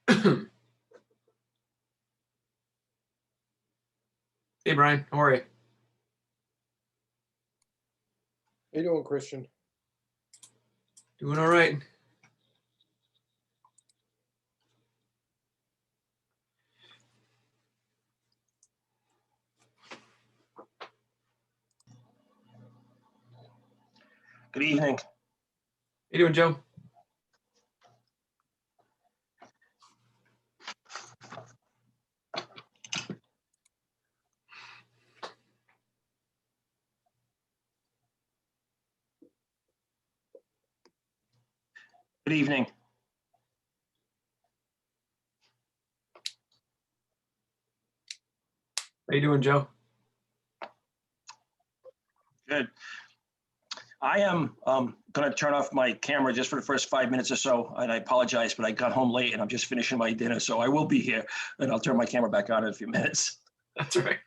Hey, Brian, how are you? How you doing, Christian? Doing all right. Good evening. How you doing, Joe? Good evening. How you doing, Joe? Good. I am going to turn off my camera just for the first 5 minutes or so, and I apologize, but I got home late and I'm just finishing my dinner, so I will be here, and I'll turn my camera back on in a few minutes. That's all right.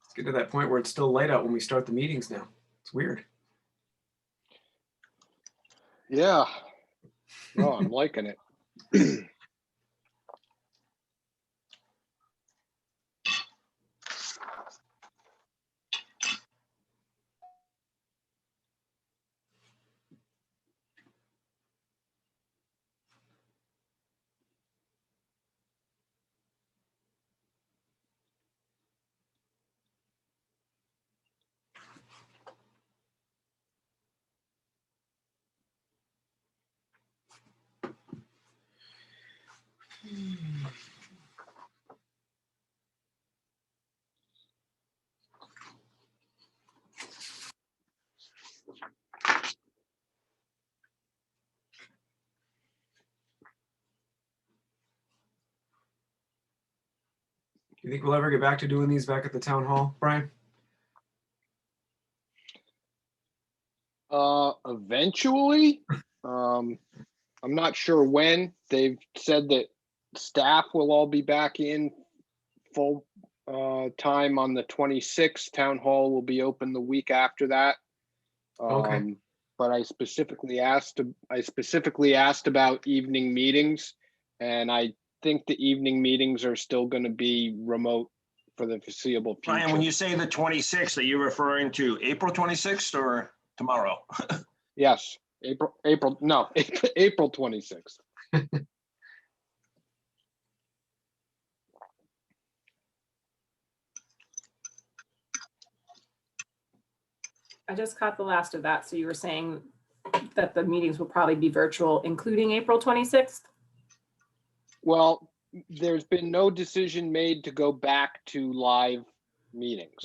Let's get to that point where it's still light out when we start the meetings now. It's weird. Yeah. No, I'm liking it. Do you think we'll ever get back to doing these back at the town hall, Brian? Eventually, I'm not sure when. They've said that staff will all be back in full time on the 26th. Town hall will be open the week after that. Okay. But I specifically asked about evening meetings, and I think the evening meetings are still going to be remote for the foreseeable future. Brian, when you say the 26th, are you referring to April 26th or tomorrow? Yes, April 26th. I just caught the last of that. So you were saying that the meetings will probably be virtual, including April 26th? Well, there's been no decision made to go back to live meetings.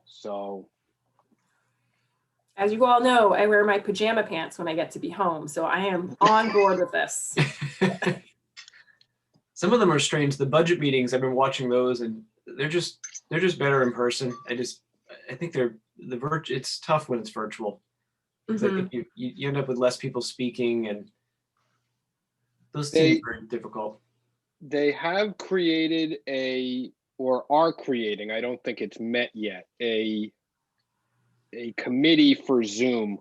So, As you all know, I wear my pajama pants when I get to be home. So I am on board with this. Some of them are strange. The budget meetings, I've been watching those, and they're just better in person. I think it's tough when it's virtual. 'Cause I think you end up with less people speaking, and those seem very difficult. They have created or are creating, I don't think it's met yet, a committee for Zoom,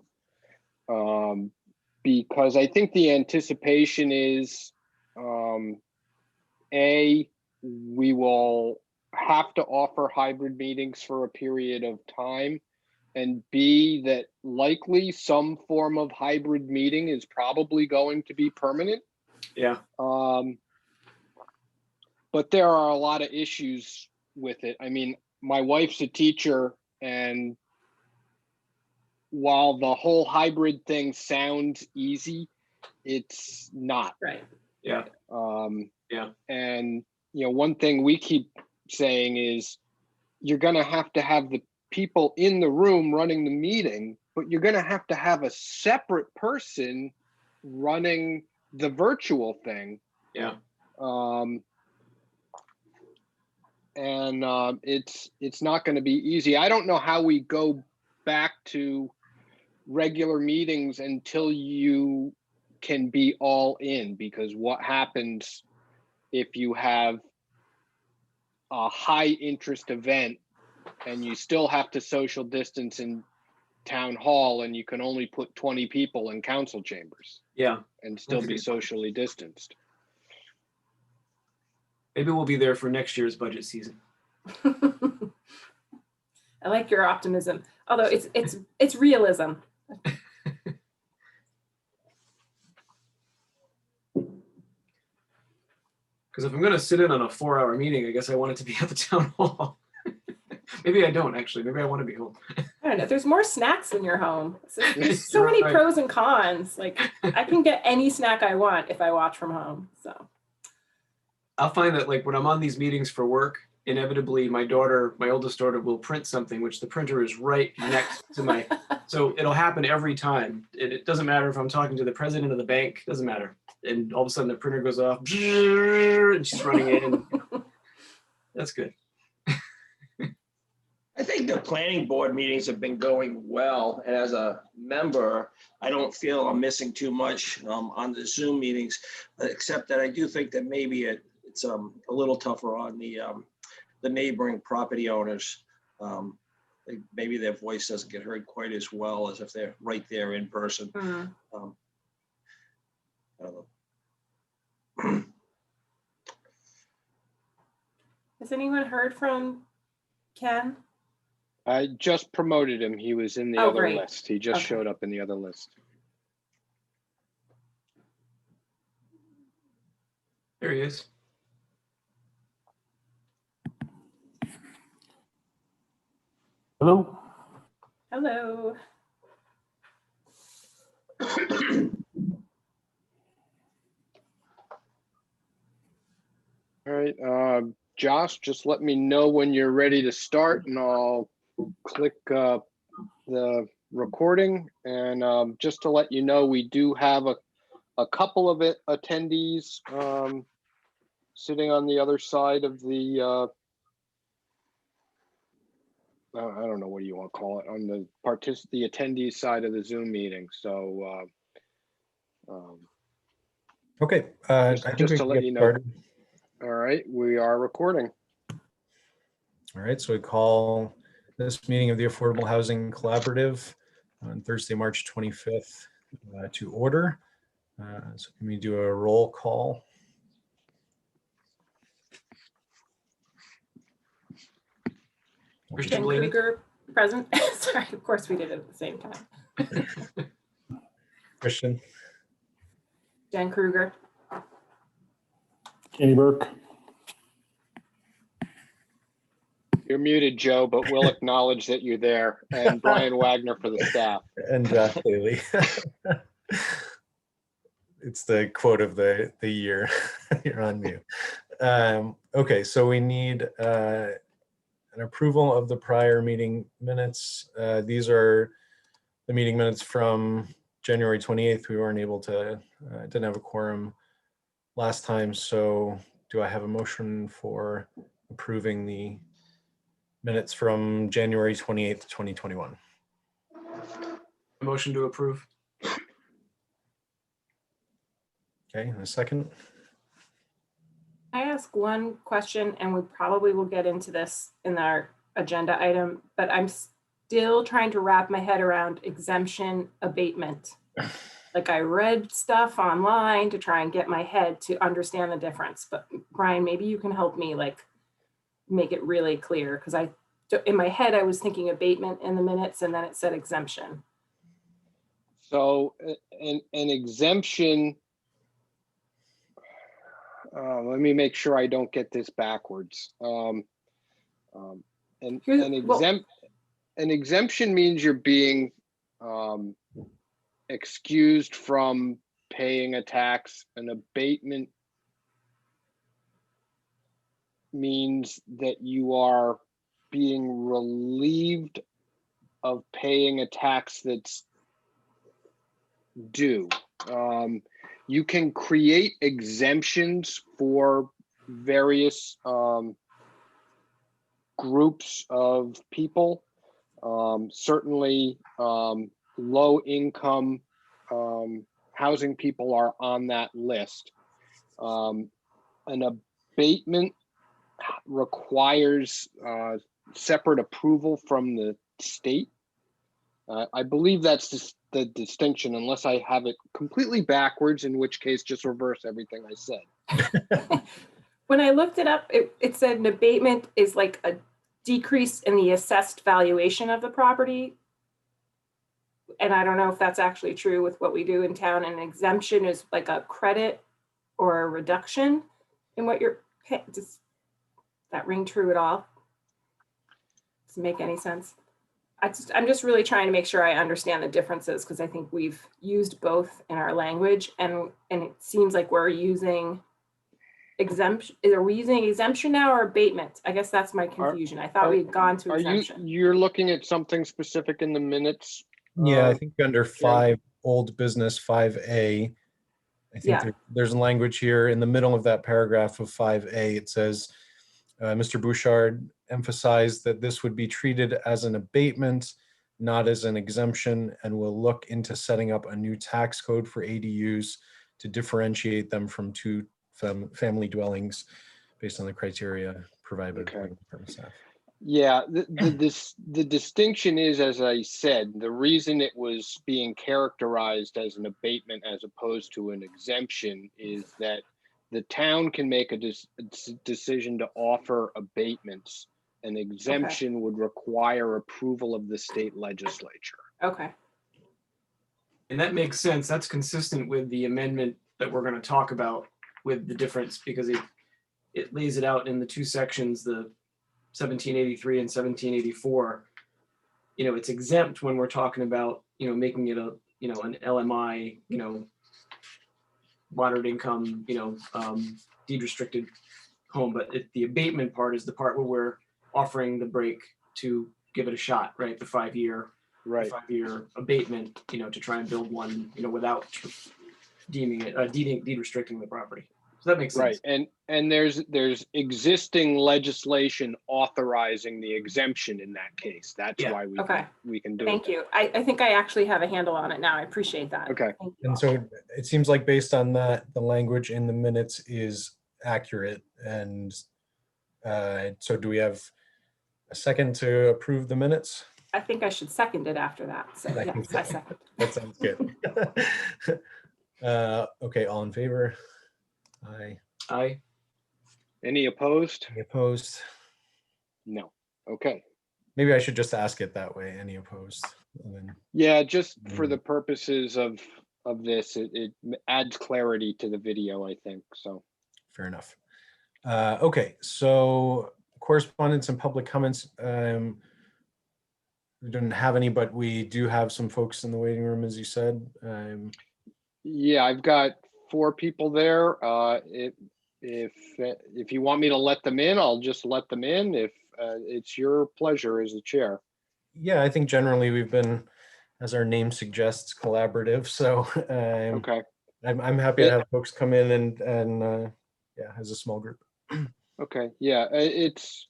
because I think the anticipation is, we will have to offer hybrid meetings for a period of time, and B, that likely some form of hybrid meeting is probably going to be permanent. Yeah. But there are a lot of issues with it. I mean, my wife's a teacher, and while the whole hybrid thing sounds easy, it's not. Right. Yeah. Yeah. And, one thing we keep saying is you're going to have the people in the room running the meeting, but you're going to have a separate person running the virtual thing. Yeah. and it's not going to be easy. I don't know how we go back to regular meetings until you can be all in, because what happens if you have a high interest event and you still have to social distance in town hall and you can only put 20 people in council chambers Yeah, and still That's a be good point. socially distanced? maybe we'll be there for next year's budget season. I like your optimism, although it's realism. Because if I'm going to sit in on a 4-hour meeting, I guess I want it to be at the town hall. Maybe I don't actually. Maybe I want to be home. I don't know. There's more snacks in your home. There's so many Right. pros and cons. Like I can get any snack I want if I watch from home. So I'll find that like when I'm on these meetings for work, inevitably my oldest daughter will print something, which the printer is right next to my, so it'll happen every time. It doesn't matter if I'm talking to the president of the bank, doesn't matter. And all of a sudden the printer goes off and she's running in. That's good. I think the planning board meetings have been going well, and as a member, I don't feel I'm missing too much on the Zoom meetings, except that I do think that maybe it's a little tougher on the neighboring property owners. Maybe their voice doesn't get heard quite as well as if they're right there in person. Mm. I don't know. Has anyone heard from Ken? I just promoted him. He was in the Oh, other great. list. He just Okay. showed up in the other list. There he is. Hello. Hello. All right, Josh, just let me know when you're ready to start and I'll click the recording. And just to let you know, we do have a couple of attendees sitting on the other side of the, I don't know, what do you want to call it, on the attendees side of the Zoom meeting. So Okay. I Just- think just we to can let get you know. started. all right, we are recording. All right. So we call this meeting of the Affordable Housing Collaborative on Thursday, March 25th to order. So can we do a roll call? Christian Jen Blaney. Kruger present. Sorry, of course we did it at the same time. Christian, Jen Kruger. Kenny Burke, You're muted, Joe, but we'll acknowledge that you're there. And Brian Wagner for the staff. and Haley. It's the quote of the year. You're on mute. Okay, so we need an approval of the prior meeting minutes. These are the meeting minutes from January 28th. We weren't able to, didn't have a quorum last time. So do I have a motion for approving the minutes from January 28th, 2021? Motion to approve. Okay, and a second. I ask one question, and we probably will get into this in our agenda item, but I'm still trying to wrap my head around exemption abatement. Like I read stuff online to try and get my head to understand the difference, but Brian, maybe you can help me like make it really clear, because in my head I was thinking abatement in the minutes and then it said exemption. So an exemption, let me make sure I don't get this backwards. An exemption means you're being excused from paying a tax. An abatement means that you are being relieved of paying a tax that's due. You can create exemptions for various groups of people. Certainly, low income housing people are on that list. An abatement requires separate approval from the state. I believe that's the distinction, unless I have it completely backwards, in which case just reverse everything I said. When I looked it up, it said an abatement is like a decrease in the assessed valuation of the property. And I don't know if that's actually true with what we do in town. An exemption is like a credit or a reduction in what you're paying. Does that ring true at all? Does it make any sense? I'm just really trying to make sure I understand the differences, because I think we've used both in our language, and it seems like we're using exemption. Are we using exemption now or abatement? I guess that's my confusion. I thought we had gone to exemption. You're looking at something specific in the minutes? Yeah, I think under 5 old business 5A, I think there's language here in the middle of that paragraph of 5A. It says, Mr. Bouchard emphasized that this would be treated as an abatement, not as an exemption, and will look into setting up a new tax code for ADUs to differentiate them from two family dwellings based on the criteria provided by the Department of Staff. Yeah, the distinction is, as I said, the reason it was being characterized as an abatement as opposed to an exemption is that the town can make a decision to offer abatements. An exemption would require approval of the state legislature. Okay. And that makes sense. That's consistent with the amendment that we're going to talk about, with the difference, because it lays it out in the two sections, the 1783 and 1784. It's exempt when we're talking about, making it an LMI, moderate income, deed restricted home. But the abatement part is the part where we're offering the break to give it a shot, right? The 5-year abatement, to try and build one, without deeming it deed restricting the property. So that makes sense. Right, and there's existing legislation authorizing the exemption in that case. That's why we can do it. Thank you. I think I actually have a handle on it now. I appreciate that. Okay. And so it seems like based on that, the language in the minutes is accurate. And so do we have a second to approve the minutes? I think I should second it after that. So yes, I second. That sounds good. Okay, all in favor? Aye. Any opposed? Any opposed? No. Okay. Maybe I should just ask it that way. Any opposed? And then, Yeah, just for the purposes of this, it adds clarity to the video, I think. So fair enough. Okay, so correspondence and public comments. We didn't have any, but we do have some folks in the waiting room, as you said. Yeah, I've got 4 people there. If you want me to let them in, I'll just let them in. If it's your pleasure as the chair. Yeah, I think generally we've been, as our name suggests, collaborative. So Okay. I'm happy to have folks come in and yeah, as a small group. Okay. Yeah, it's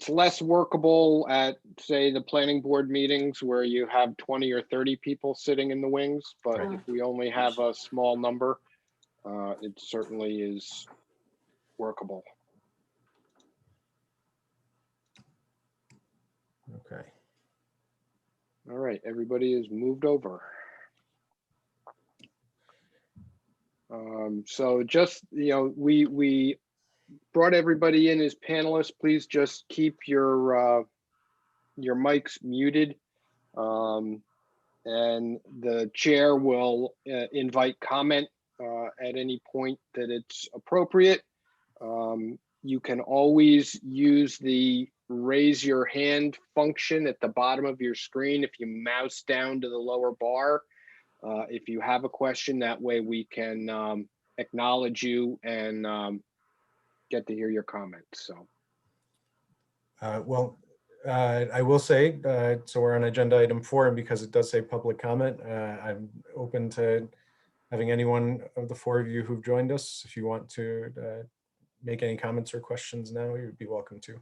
less workable at, say, the planning board meetings where you have 20 or 30 people sitting in the wings, but if we only have a small number, it certainly is workable. Okay. All right, everybody is moved over. So just, we brought everybody in as panelists. Please just keep your mics muted. And the chair will invite comment at any point that it's appropriate. You can always use the raise your hand function at the bottom of your screen if you mouse down to the lower bar. If you have a question, that way we can acknowledge you and get to hear your comments. So, well, I will say, so we're on agenda item 4, and because it does say public comment, I'm open to having anyone of the 4 of you who've joined us, if you want to make any comments or questions now, you'd be welcome to.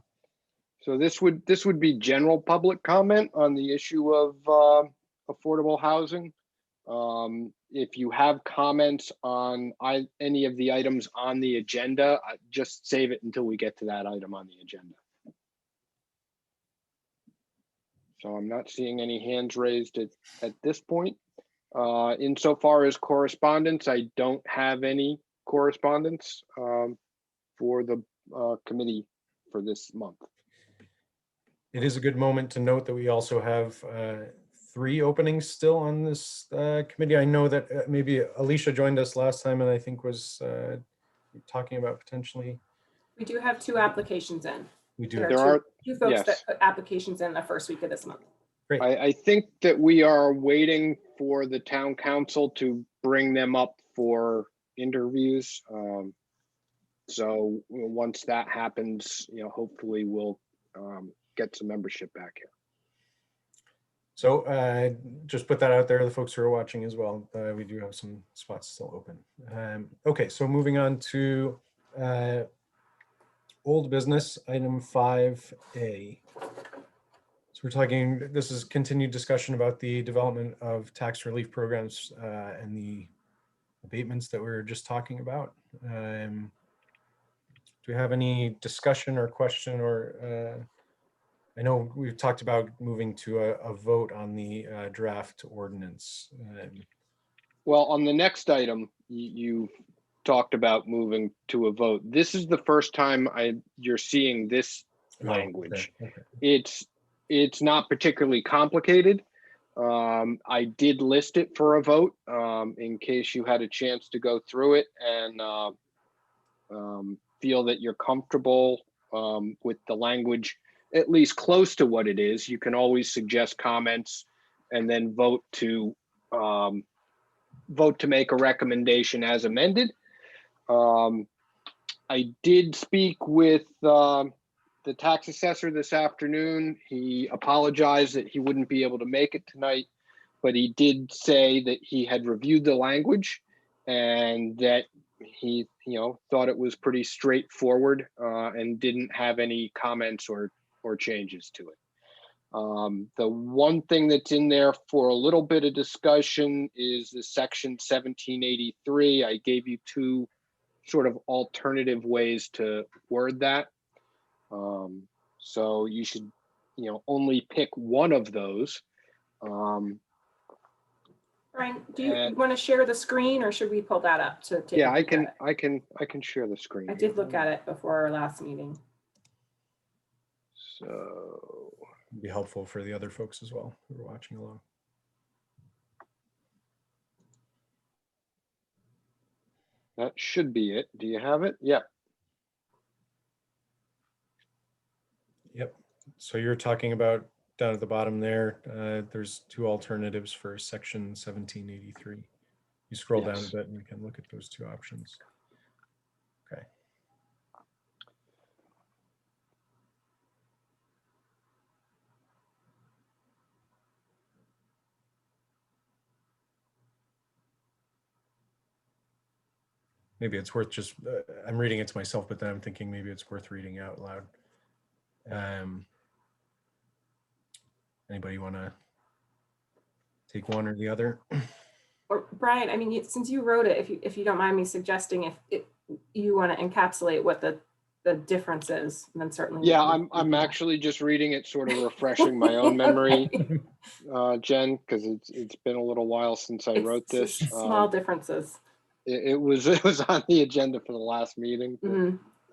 So this would be general public comment on the issue of affordable housing. If you have comments on any of the items on the agenda, just save it until we get to that item on the agenda. So I'm not seeing any hands raised at this point. Insofar as correspondence, I don't have any correspondence for the committee for this month. It is a good moment to note that we also have 3 openings still on this committee. I know that maybe Alicia joined us last time and I think was talking about potentially. We do have 2 applications in. We do. There are 2 folks yes. that put applications in the first week of this month. Great. I think that we are waiting for the town council to bring them up for interviews. So once that happens, hopefully we'll get some membership back here. So just put that out there, the folks who are watching as well. We do have some spots still open. Okay, so moving on to old business, item 5A. So we're talking, this is continued discussion about the development of tax relief programs and the abatements that we were just talking about. Do we have any discussion or question or I know we've talked about moving to a vote on the draft ordinance. Well, on the next item, you talked about moving to a vote. This is the first time you're seeing this language. Oh, okay. It's not particularly complicated. I did list it for a vote in case you had a chance to go through it and feel that you're comfortable with the language, at least close to what it is. You can always suggest comments and then vote to make a recommendation as amended. I did speak with the tax assessor this afternoon. He apologized that he wouldn't be able to make it tonight, but he did say that he had reviewed the language and that he thought it was pretty straightforward and didn't have any comments or changes to it. The one thing that's in there for a little bit of discussion is the section 1783. I gave you 2 sort of alternative ways to word that. So you should, only pick one of those. Brian, do you want to share the screen or should we pull that up to take? Yeah, I can share the screen. I did look at it before our last meeting. So It'd be helpful for the other folks as well who are watching along. that should be it. Do you have it? Yeah. Yep. So you're talking about down at the bottom there, there's 2 alternatives for section 1783. You scroll down a bit and you can look at those 2 options. Okay. Maybe it's worth just, I'm reading it to myself, but then I'm thinking maybe it's worth reading out loud. Anybody want to take one or the other? Or Brian, I mean, since you wrote it, if you don't mind me suggesting, if you want to encapsulate what the difference is, then certainly. Yeah, I'm actually just reading it, sort of refreshing my own memory, Jen, because it's been a little while since I wrote this. Small differences. It was on the agenda for the last meeting.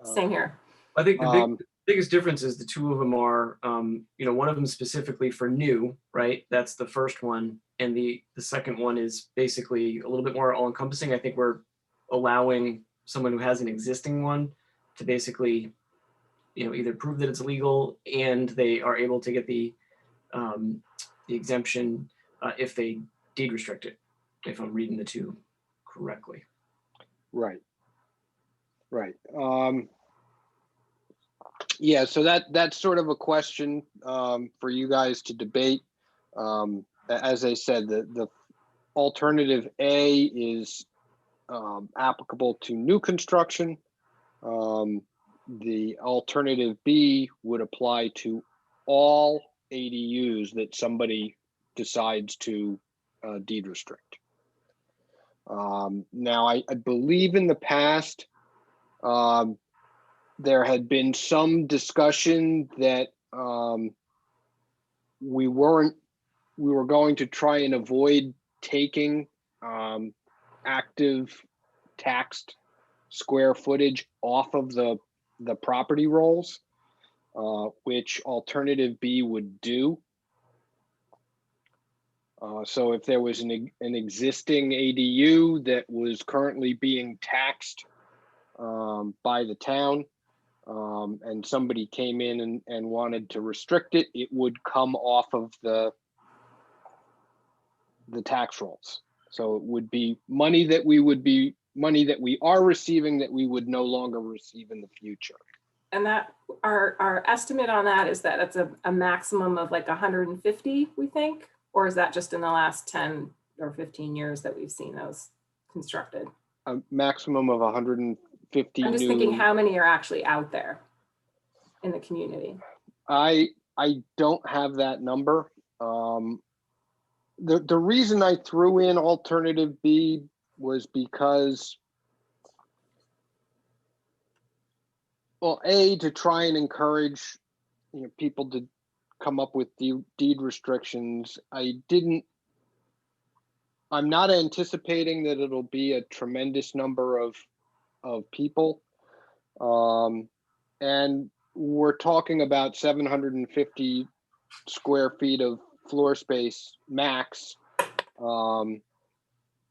Same here. I think the biggest difference is the 2 of them are, one of them specifically for new, right? That's the first one. And the second one is basically a little bit more all encompassing. I think we're allowing someone who has an existing one to basically, either prove that it's legal and they are able to get the exemption if they deed restrict it, if I'm reading the 2 correctly. Right. Yeah, so that's sort of a question for you guys to debate. As I said, the alternative A is applicable to new construction. The alternative B would apply to all ADUs that somebody decides to deed restrict. Now, I believe in the past, there had been some discussion that we were going to try and avoid taking active taxed square footage off of the property rolls, which alternative B would do. So if there was an existing ADU that was currently being taxed by the town, and somebody came in and wanted to restrict it, it would come off of the tax rolls. So it would be money that we are receiving that we would no longer receive in the future. And that our estimate on that is that it's a maximum of like 150, we think, or is that just in the last 10 or 15 years that we've seen those constructed? A maximum of 150 I'm just thinking how many are actually out there in the community. I don't have that number. The reason I threw in alternative B was because, well, A, to try and encourage people to come up with deed restrictions. I'm not anticipating that it'll be a tremendous number of people. And we're talking about 750 square feet of floor space max.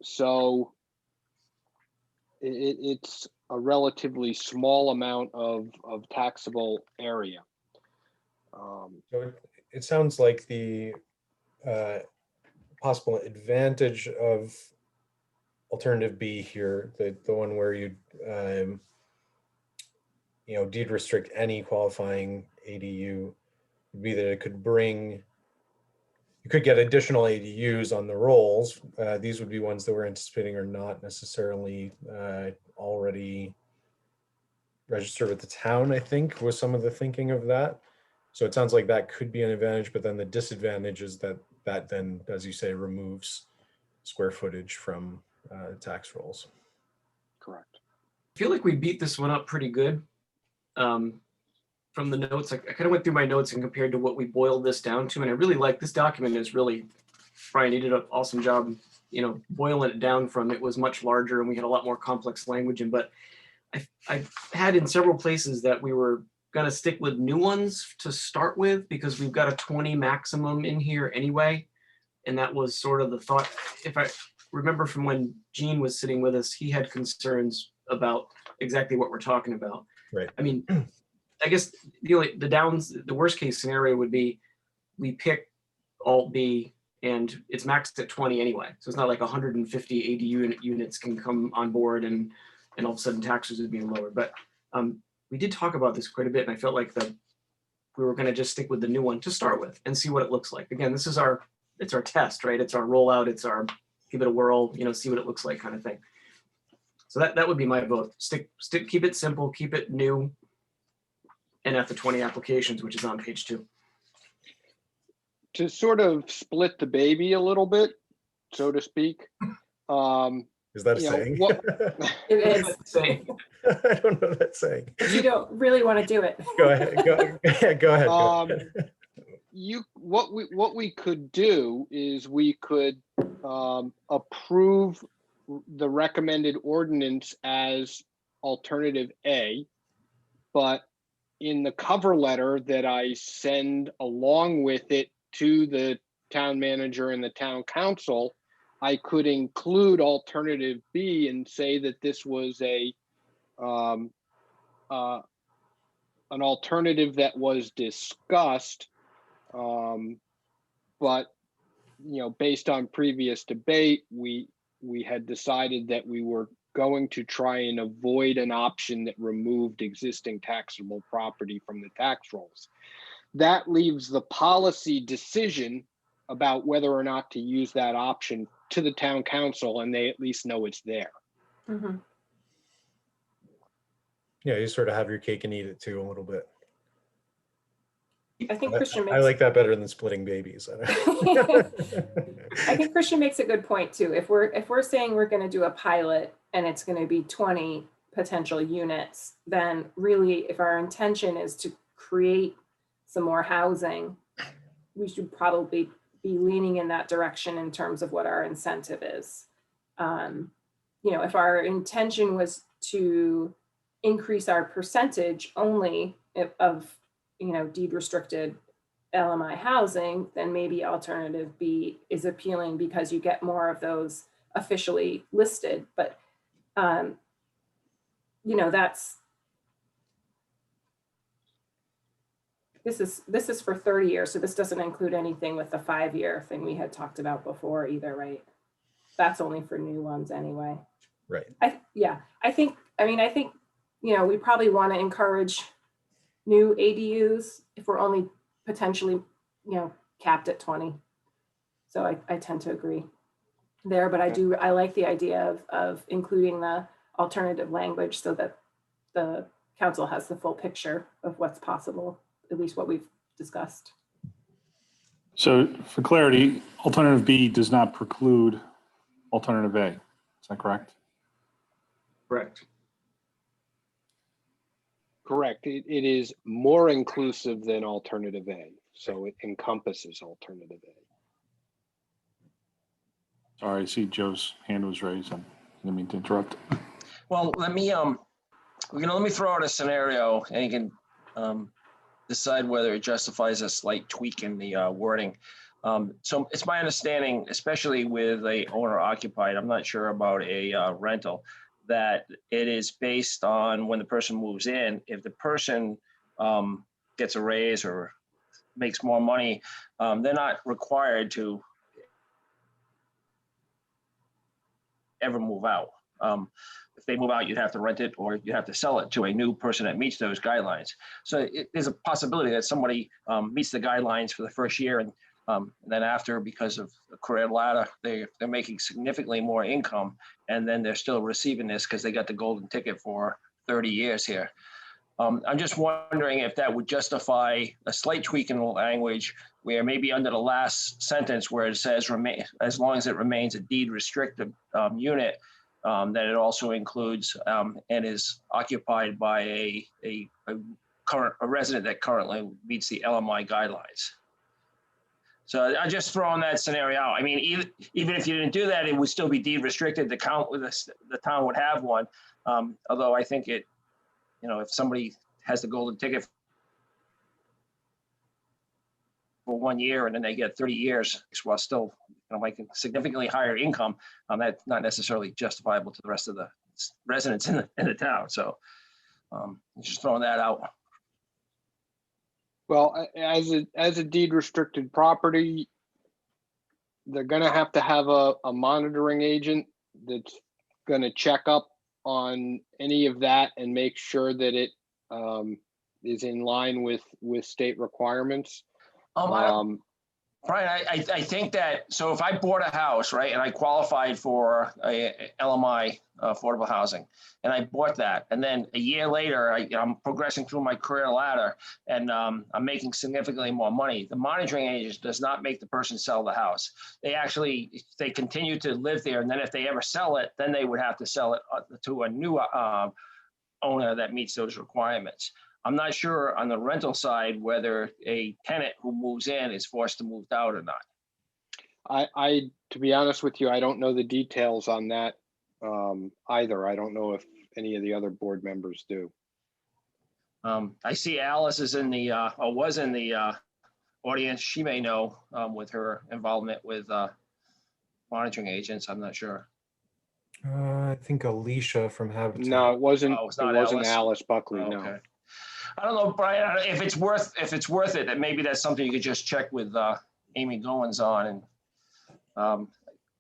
So it's a relatively small amount of taxable area. So it sounds like the possible advantage of alternative B here, the one where you deed restrict any qualifying ADU, would be that it could bring, you could get additional ADUs on the rolls. These would be ones that we're anticipating are not necessarily already registered with the town, I think, was some of the thinking of that. So it sounds like that could be an advantage, but then the disadvantage is that then, as you say, removes square footage from tax rolls. Correct. I feel like we beat this one up pretty good. From the notes, I kind of went through my notes and compared to what we boiled this down to, and I really like this document. Is really, Brian, you did an awesome job, boiling it down from it was much larger and we had a lot more complex language in, but I had in several places that we were going to stick with new ones to start with because we've got a 20 maximum in here anyway. And that was sort of the thought. If I remember from when Gene was sitting with us, he had concerns about exactly what we're talking about. Right. I mean, I guess the worst case scenario would be we pick Alt B and it's maxed at 20 anyway. So it's not like 150 ADU units can come on board and all of a sudden taxes would be lower. But we did talk about this quite a bit, and I felt like we were going to just stick with the new one to start with and see what it looks like. Again, it's our test, right? It's our rollout. It's our give it a whirl, see what it looks like kind of thing. So that would be my vote. Keep it simple, keep it new, and at the 20 applications, which is on page 2. To sort of split the baby a little bit, so to speak. Is that a saying? It is. Saying. I don't know that saying. You don't really want to do it. Go ahead. Go ahead. What we could do is we could approve the recommended ordinance as alternative A, but in the cover letter that I send along with it to the town manager and the town council, I could include alternative B and say that this was an alternative that was discussed, but based on previous debate, we had decided that we were going to try and avoid an option that removed existing taxable property from the tax rolls. That leaves the policy decision about whether or not to use that option to the town council, and they at least know it's there. Mm-hmm. Yeah, you sort of have your cake and eat it too a little bit. I think Christian I makes, like that better than splitting babies. I think Christian makes a good point too. If we're saying we're going to do a pilot and it's going to be 20 potential units, then really if our intention is to create some more housing, we should probably be leaning in that direction in terms of what our incentive is. You know, if our intention was to increase our percentage only of, you know, deed restricted LMI housing, then maybe alternative B is appealing because you get more of those officially listed. But, you know, this is for 30 years. So this doesn't include anything with the 5-year thing we had talked about before either, right? That's only for new ones anyway. Right. I think, you know, we probably want to encourage new ADUs if we're only potentially, you know, capped at 20. So I tend to agree there, but I like the idea of including the alternative language so that the council has the full picture of what's possible, at least what we've discussed. So for clarity, alternative B does not preclude alternative A. Is that correct? Correct. Correct. It is more inclusive than alternative A. So it encompasses alternative A. Sorry, I see Joe's hand was raised. I didn't mean to interrupt. Well, let me throw out a scenario and you can decide whether it justifies a slight tweak in the wording. So it's my understanding, especially with a owner occupied, I'm not sure about a rental, that it is based on when the person moves in. If the person gets a raise or makes more money, they're not required to ever move out. If they move out, you'd have to rent it or you have to sell it to a new person that meets those guidelines. So there's a possibility that somebody meets the guidelines for the first year and then after, because of the career ladder, they're making significantly more income, and then they're still receiving this because they got the golden ticket for 30 years here. I'm just wondering if that would justify a slight tweak in the language where maybe under the last sentence where it says as long as it remains a deed restricted unit, that it also includes and is occupied by a resident that currently meets the LMI guidelines. So I just throwing that scenario out. I mean, even if you didn't do that, it would still be deed restricted. The town would have one. Although I think it, you know, if somebody has the golden ticket for 1 year and then they get 30 years while still, you know, making significantly higher income, that's not necessarily justifiable to the rest of the residents in the town. So just throwing that out. Well, as a deed restricted property, they're going to have a monitoring agent that's going to check up on any of that and make sure that it is in line with state requirements. Brian, I think that, so if I bought a house, right, and I qualified for a LMI, affordable housing, and I bought that, and then a year later, I'm progressing through my career ladder, and I'm making significantly more money, the monitoring agent does not make the person sell the house. They continue to live there, and then if they ever sell it, then they would have to sell it to a new owner that meets those requirements. I'm not sure on the rental side whether a tenant who moves in is forced to move out or not. To be honest with you, I don't know the details on that either. I don't know if any of the other board members do. I see Alice is in the, or was in the audience. She may know with her involvement with monitoring agents. I'm not sure. I think Alicia from Habitat. No, it wasn't. Oh, it's It not wasn't Alice? Alice Buckley. Oh, No. okay. I don't know, Brian, if it's worth it, that maybe that's something you could just check with Amy Goins on. And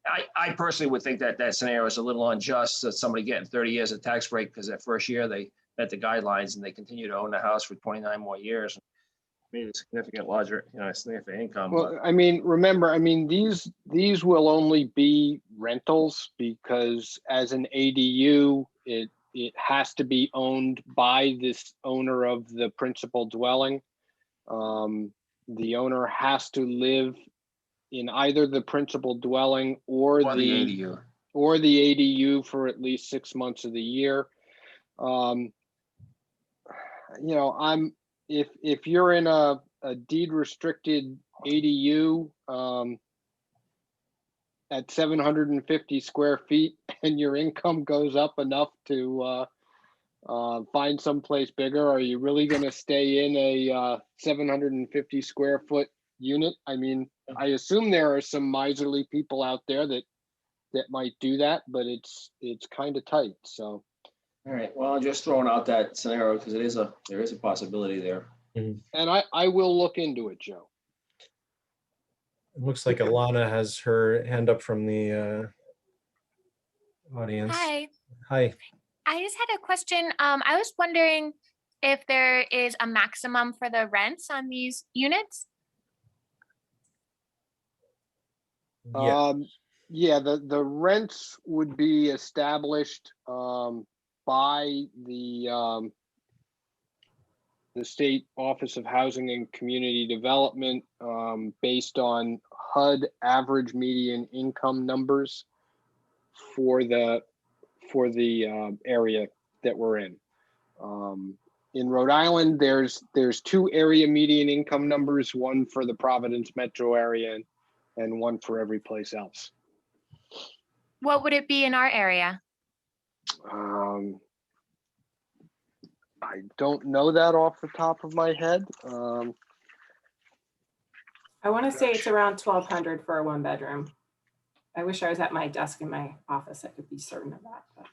I personally would think that scenario is a little unjust, that somebody getting 30 years of tax break because that first year they met the guidelines and they continue to own the house for 29 more years. Maybe significant larger, significant income. Well, I mean, remember, these will only be rentals because as an ADU, it has to be owned by this owner of the principal dwelling. The owner has to live in either the principal dwelling or Or the ADU. ADU for at least 6 months of the year. You know, if you're in a deed restricted ADU at 750 square feet and your income goes up enough to find someplace bigger, are you really going to stay in a 750 square foot unit? I mean, I assume there are some miserly people out there that might do that, but it's kind of tight. So, All right, well, I'm just throwing out that scenario because there is a possibility there. and I will look into it, Joe. It looks like Alana has her hand up from the audience. Hi, Hi. I just had a question. I was wondering if there is a maximum for the rents on these units? Yeah. Yeah, the rents would be established by the State Office of Housing and Community Development based on HUD average median income numbers for the area that we're in. In Rhode Island, there's 2 area median income numbers, one for the Providence metro area and one for every place else. What would it be in our area? I don't know that off the top of my head. I want to say it's around 1,200 for a 1-bedroom. I wish I was at my desk in my office. I could be certain of that. But.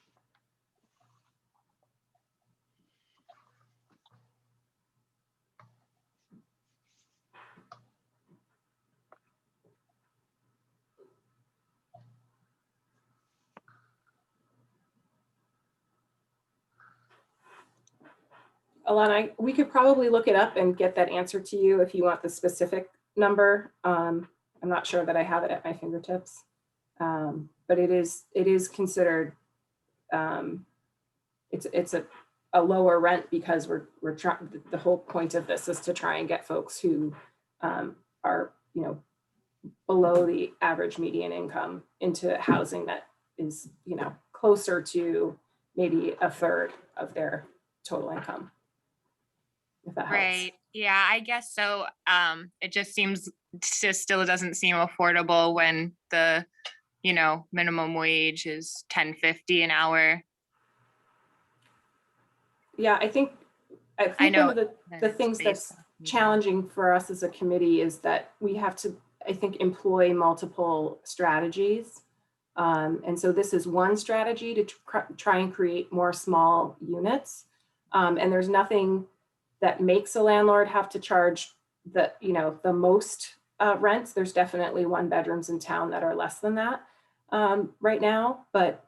Alana, we could probably look it up and get that answer to you if you want the specific number. I'm not sure that I have it at my fingertips, but it is considered. It's a lower rent because we're trying. The whole point of this is to try and get folks who are below the average median income into housing that is closer to maybe a third of their total income. If that helps. Right. Yeah, I guess so. It just still doesn't seem affordable when the, minimum wage is $10.50 an hour. Yeah, I think I know one of the things that's challenging for us as a committee is that we have to, I think, employ multiple strategies. And so this is one strategy to try and create more small units. And there's nothing that makes a landlord have to charge the most rents. There's definitely 1-bedrooms in town that are less than that right now. But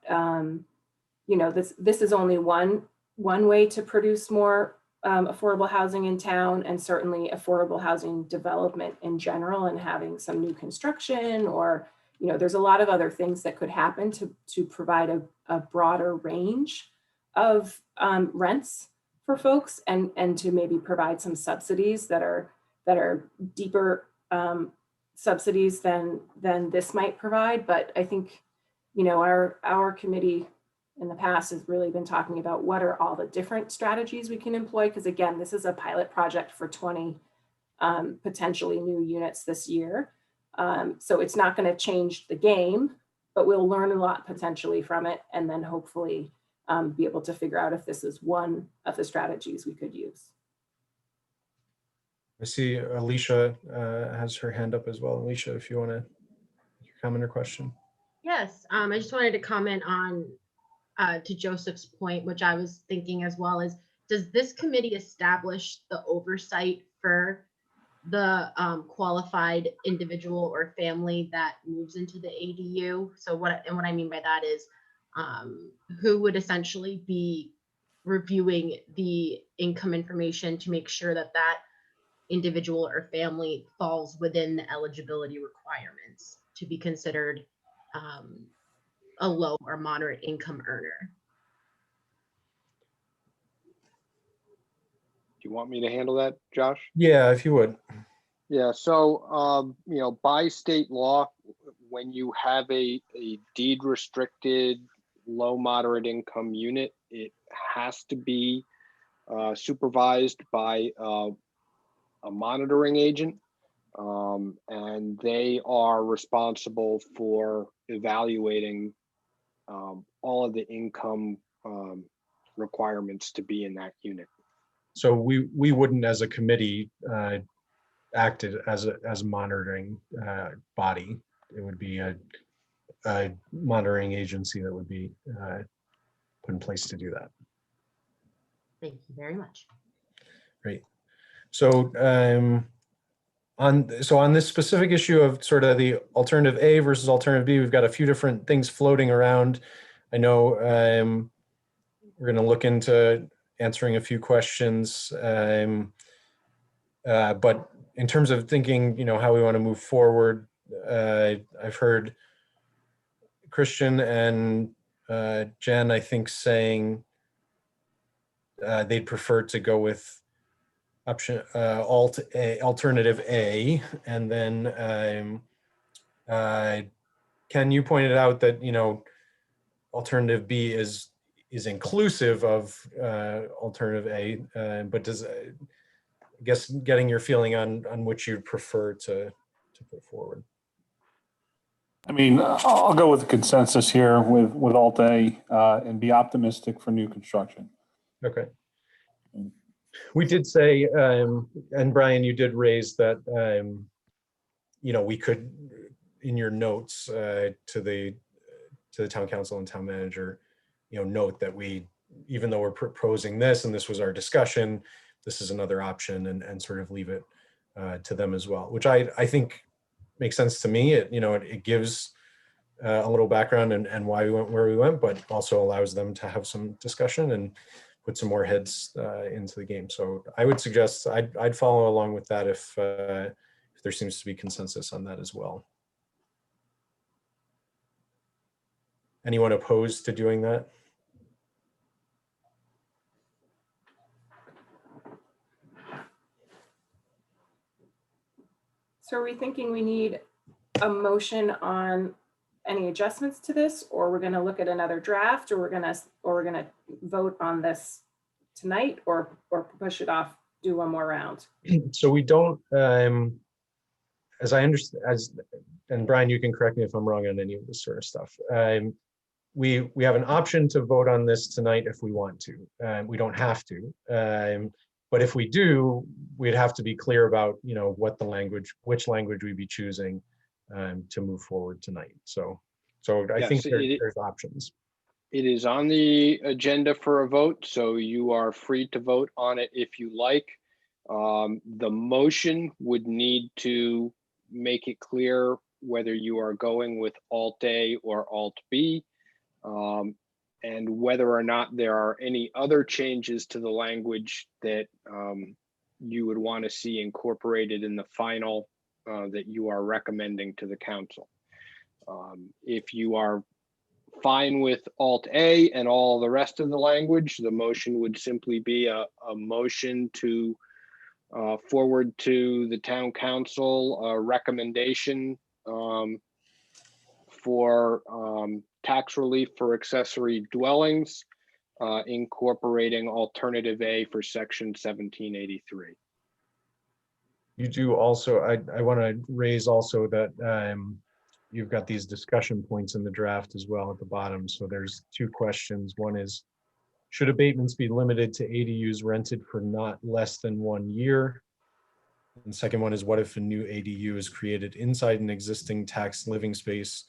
this is only one way to produce more affordable housing in town, and certainly affordable housing development in general, and having some new construction, or there's a lot of other things that could happen to provide a broader range of rents for folks, and to maybe provide some subsidies that are deeper subsidies than this might provide. But I think our committee in the past has really been talking about what are all the different strategies we can employ, because again, this is a pilot project for 20 potentially new units this year. So it's not going to change the game, but we'll learn a lot potentially from it, and then hopefully be able to figure out if this is one of the strategies we could use. I see Alicia has her hand up as well. Alicia, if you want to comment or question. Yes, I just wanted to comment on to Joseph's point, which I was thinking as well, is does this committee establish the oversight for the qualified individual or family that moves into the ADU? So what I mean by that is who would essentially be reviewing the income information to make sure that that individual or family falls within the eligibility requirements to be considered a low or moderate income earner? you want me to handle that, Josh? Yeah, if you would. Yeah, so, by state law, when you have a deed restricted, low moderate income unit, it has to be supervised by a monitoring agent. And they are responsible for evaluating all of the income requirements to be in that unit. So we wouldn't, as a committee, act as a monitoring body. It would be a monitoring agency that would be put in place to do that. Thank you very much. Great. So on this specific issue of sort of the alternative A versus alternative B, we've got a few different things floating around. I know we're going to look into answering a few questions, but in terms of thinking, how we want to move forward, I've heard Christian and Jen, I think, saying they'd prefer to go with option alternative A, and then Ken, you pointed out that alternative B is inclusive of alternative A, but does I guess getting your feeling on which you'd prefer to put forward. I mean, I'll go with the consensus here with Alt A and be optimistic for new construction. Okay. We did say, and Brian, you did raise that, we could, in your notes to the town council and town manager, note that even though we're proposing this and this was our discussion, this is another option, and sort of leave it to them as well, which I think makes sense to me. It gives a little background and why we went where we went, but also allows them to have some discussion and put some more heads into the game. So I would suggest I'd follow along with that if there seems to be consensus on that as well. Anyone opposed to doing that? So are we thinking we need a motion on any adjustments to this, or we're gonna look at another draft, or we're gonna vote on this tonight, or push it off, do one more round? So we don't, as I understand, and Brian, you can correct me if I'm wrong on any of this sort of stuff. We have an option to vote on this tonight if we want to. We don't have to. But if we do, we'd have to be clear about, which language we'd be choosing to move forward tonight. So I think there's options. It is on the agenda for a vote, so you are free to vote on it if you like. The motion would need to make it clear whether you are going with Alt A or Alt B, and whether or not there are any other changes to the language that you would want to see incorporated in the final that you are recommending to the council. If you are fine with Alt A and all the rest of the language, the motion would simply be a motion to forward to the town council a recommendation for tax relief for accessory dwellings, incorporating alternative A for section 1783. You do also, I want to raise also that you've got these discussion points in the draft as well at the bottom. So there's two questions. One is, should abatements be limited to ADUs rented for not less than 1 year? And the second one is, what if a new ADU is created inside an existing taxed living space?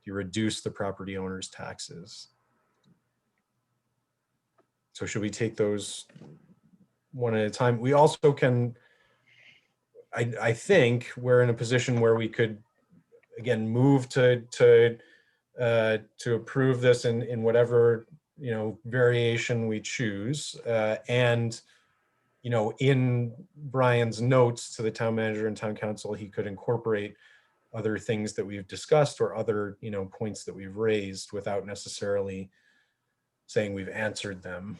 You reduce the property owner's taxes. So should we take those one at a time? We also can, I think we're in a position where we could, again, move to approve this in whatever variation we choose, and in Brian's notes to the town manager and town council, he could incorporate other things that we've discussed or other points that we've raised without necessarily saying we've answered them.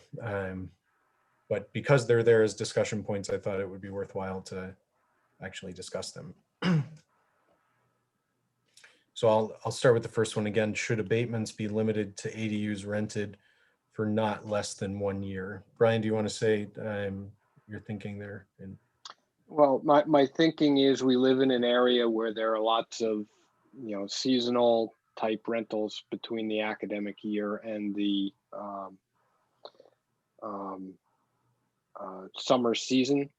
But because they're there as discussion points, I thought it would be worthwhile to actually discuss them. So I'll start with the first one again. Should abatements be limited to ADUs rented for not less than 1 year? Brian, do you want to say your thinking there? And Well, my thinking is we live in an area where there are lots of, seasonal type rentals between the academic year and the summer season.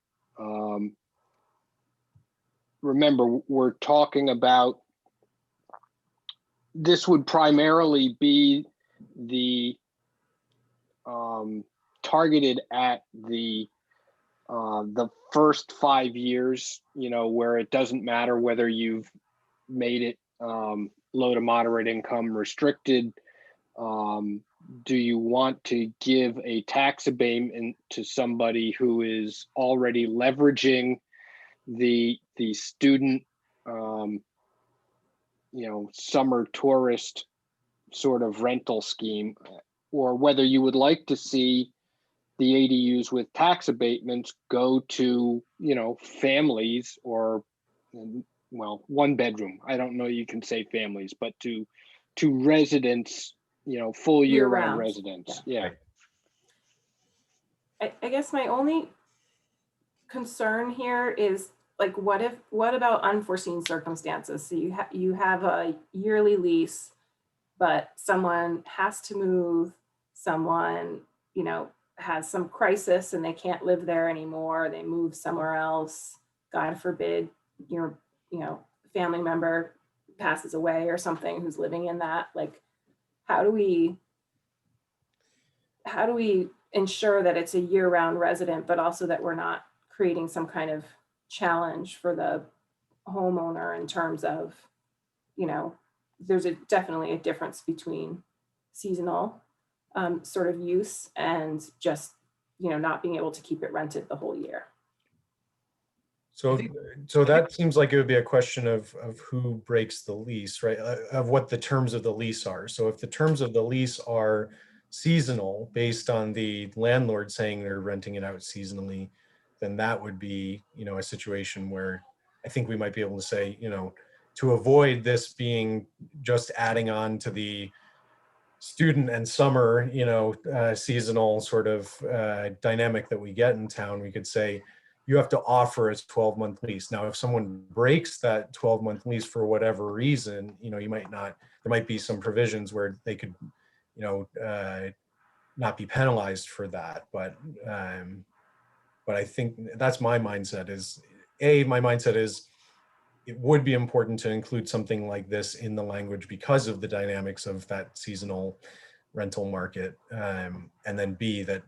Remember, we're talking about, this would primarily be the targeted at the first 5 years, where it doesn't matter whether you've made it low to moderate income restricted. Do you want to give a tax abatement to somebody who is already leveraging the student, summer tourist sort of rental scheme, or whether you would like to see the ADUs with tax abatements go to, families or, well, 1 bedroom. I don't know, you can say families, but to residents, full year-round Year-round, residents. Yeah. I guess my only concern here is like, what about unforeseen circumstances? So you have a yearly lease, but someone has to move, someone, has some crisis and they can't live there anymore. They move somewhere else. God forbid, your, family member passes away or something who's living in that. Like, how do we ensure that it's a year-round resident, but also that we're not creating some kind of challenge for the homeowner in terms of, there's definitely a difference between seasonal sort of use and just, not being able to keep it rented the whole year. so that seems like it would be a question of who breaks the lease, right? Of what the terms of the lease are. So if the terms of the lease are seasonal based on the landlord saying they're renting it out seasonally, then that would be, a situation where I think we might be able to say, to avoid this being just adding on to the student and summer, seasonal sort of dynamic that we get in town, we could say you have to offer a 12-month lease. Now, if someone breaks that 12-month lease for whatever reason, you might not, there might be some provisions where they could, not be penalized for that. But I think that's my mindset is, my mindset is it would be important to include something like this in the language because of the dynamics of that seasonal rental market. And then B, that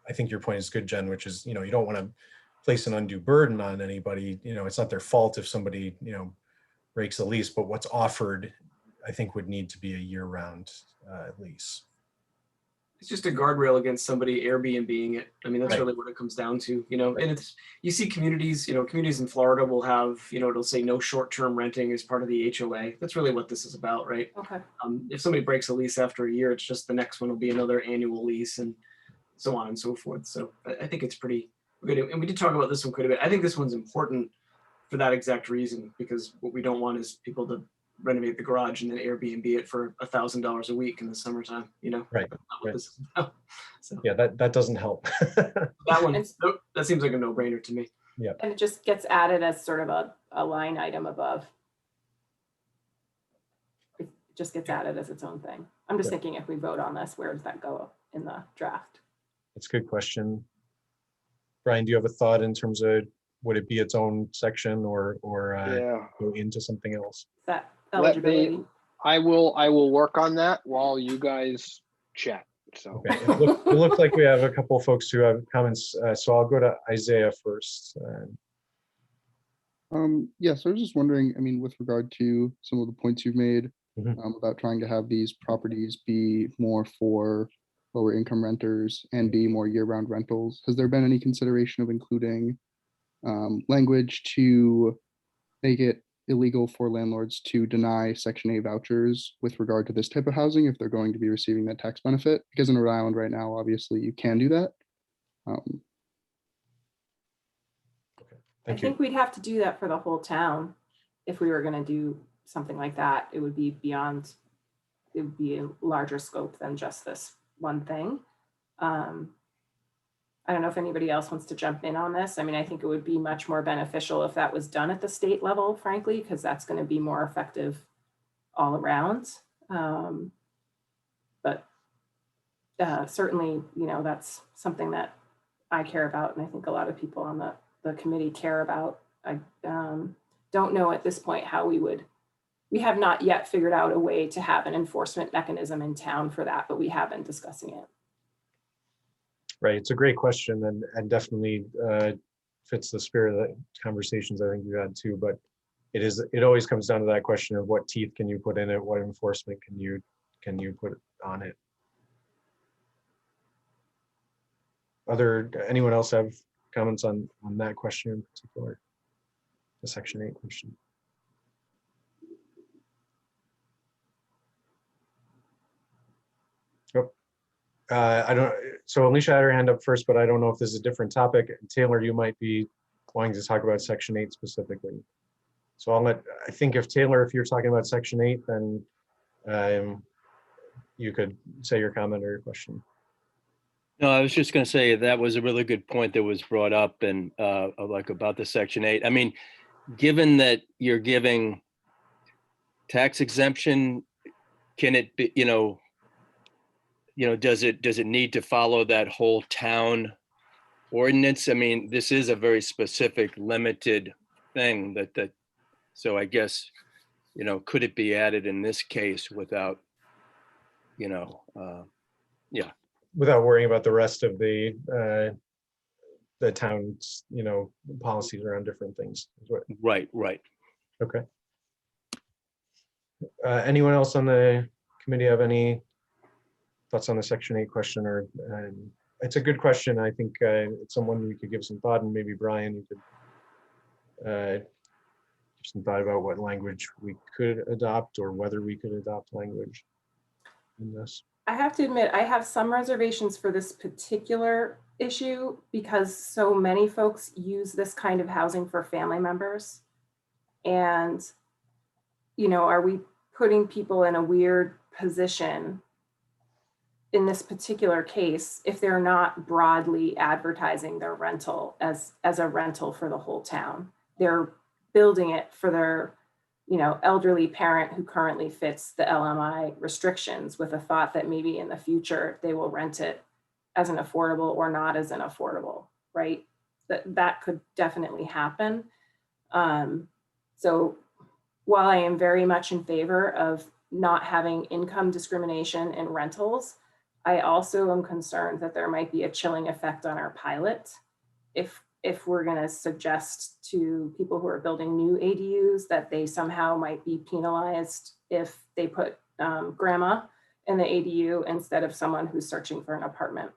I think your point is good, Jen, which is, you don't want to place an undue burden on anybody. It's not their fault if somebody, breaks a lease, but what's offered, I think, would need to be a year-round lease. It's just a guardrail against somebody Airbnb-ing it. I mean, that's Right. really what it comes down to, and you see communities, communities in Florida will have, it'll say no short-term renting as part of the HOA. That's really what this is about, right? Okay. If somebody breaks a lease after a year, it's just the next one will be another annual lease and so on and so forth. So I think it's pretty good. And we did talk about this one quite a bit. I think this one's important for that exact reason, because what we don't want is people to renovate the garage and then Airbnb it for $1,000 a week in the summertime, Right. That's not what Right. this is about. So Yeah, that doesn't help. that one, that seems like a no-brainer to me. And it just gets added as sort of a line item above. It just gets added as its own thing. I'm just thinking, if we vote on this, where does that go in the draft? That's a good question. Brian, do you have a thought in terms of, would it be its own section or Yeah. go into something else? That Let me- eligibility. I will work on that while you guys chat. So Okay. It looks like we have a couple of folks who have comments, so I'll go to Isaiah first. Yeah, so I was just wondering, I mean, with regard to some of the points you've made Mhm. about trying to have these properties be more for lower income renters and be more year-round rentals, has there been any consideration of including language to make it illegal for landlords to deny Section 8 vouchers with regard to this type of housing if they're going to be receiving that tax benefit? Because in Rhode Island right now, obviously, you can do that. Um, I Thank you. think we'd have to do that for the whole town. If we were gonna do something like that, it would be beyond, it would be a larger scope than just this one thing. I don't know if anybody else wants to jump in on this. I mean, I think it would be much more beneficial if that was done at the state level, frankly, because that's gonna be more effective all around. But certainly, you know, that's something that I care about, and I think a lot of people on the committee care about. I don't know at this point how we have not yet figured out a way to have an enforcement mechanism in town for that, but we have been discussing it. Right, it's a great question and definitely fits the spirit of the conversations I think we've had too, but it always comes down to that question of what teeth can you put in it, what enforcement can you put on it. Anyone else have comments on that question in particular? The Section 8 question. I don't, so Alicia had her hand up first, but I don't know if this is a different topic. Taylor, you might be wanting to talk about Section 8 specifically. So I think if Taylor, if you're talking about Section 8, then you could say your comment or your question. No, I was just going to say that was a really good point that was brought up and like about the Section 8. I mean, given that you're giving tax exemption, can it be, does it need to follow that whole town ordinance? I mean, this is a very specific, limited thing so I guess, could it be added in this case without, yeah. Without worrying about the rest of the town's, policies around different things. Right. Okay. Anyone else on the committee have any thoughts on the Section 8 question? Or it's a good question. I think it's someone we could give some thought, and maybe Brian, you could give some thought about what language we could adopt or whether we could adopt language in this. I have to admit, I have some reservations for this particular issue because so many folks use this kind of housing for family members. And, are we putting people in a weird position in this particular case if they're not broadly advertising their rental as a rental for the whole town? They're building it for their elderly parent who currently fits the LMI restrictions with a thought that maybe in the future they will rent it as an affordable or not as an affordable, right? That could definitely happen. So while I am very much in favor of not having income discrimination in rentals, I also am concerned that there might be a chilling effect on our pilot if we're going to suggest to people who are building new ADUs that they somehow might be penalized if they put grandma in the ADU instead of someone who's searching for an apartment.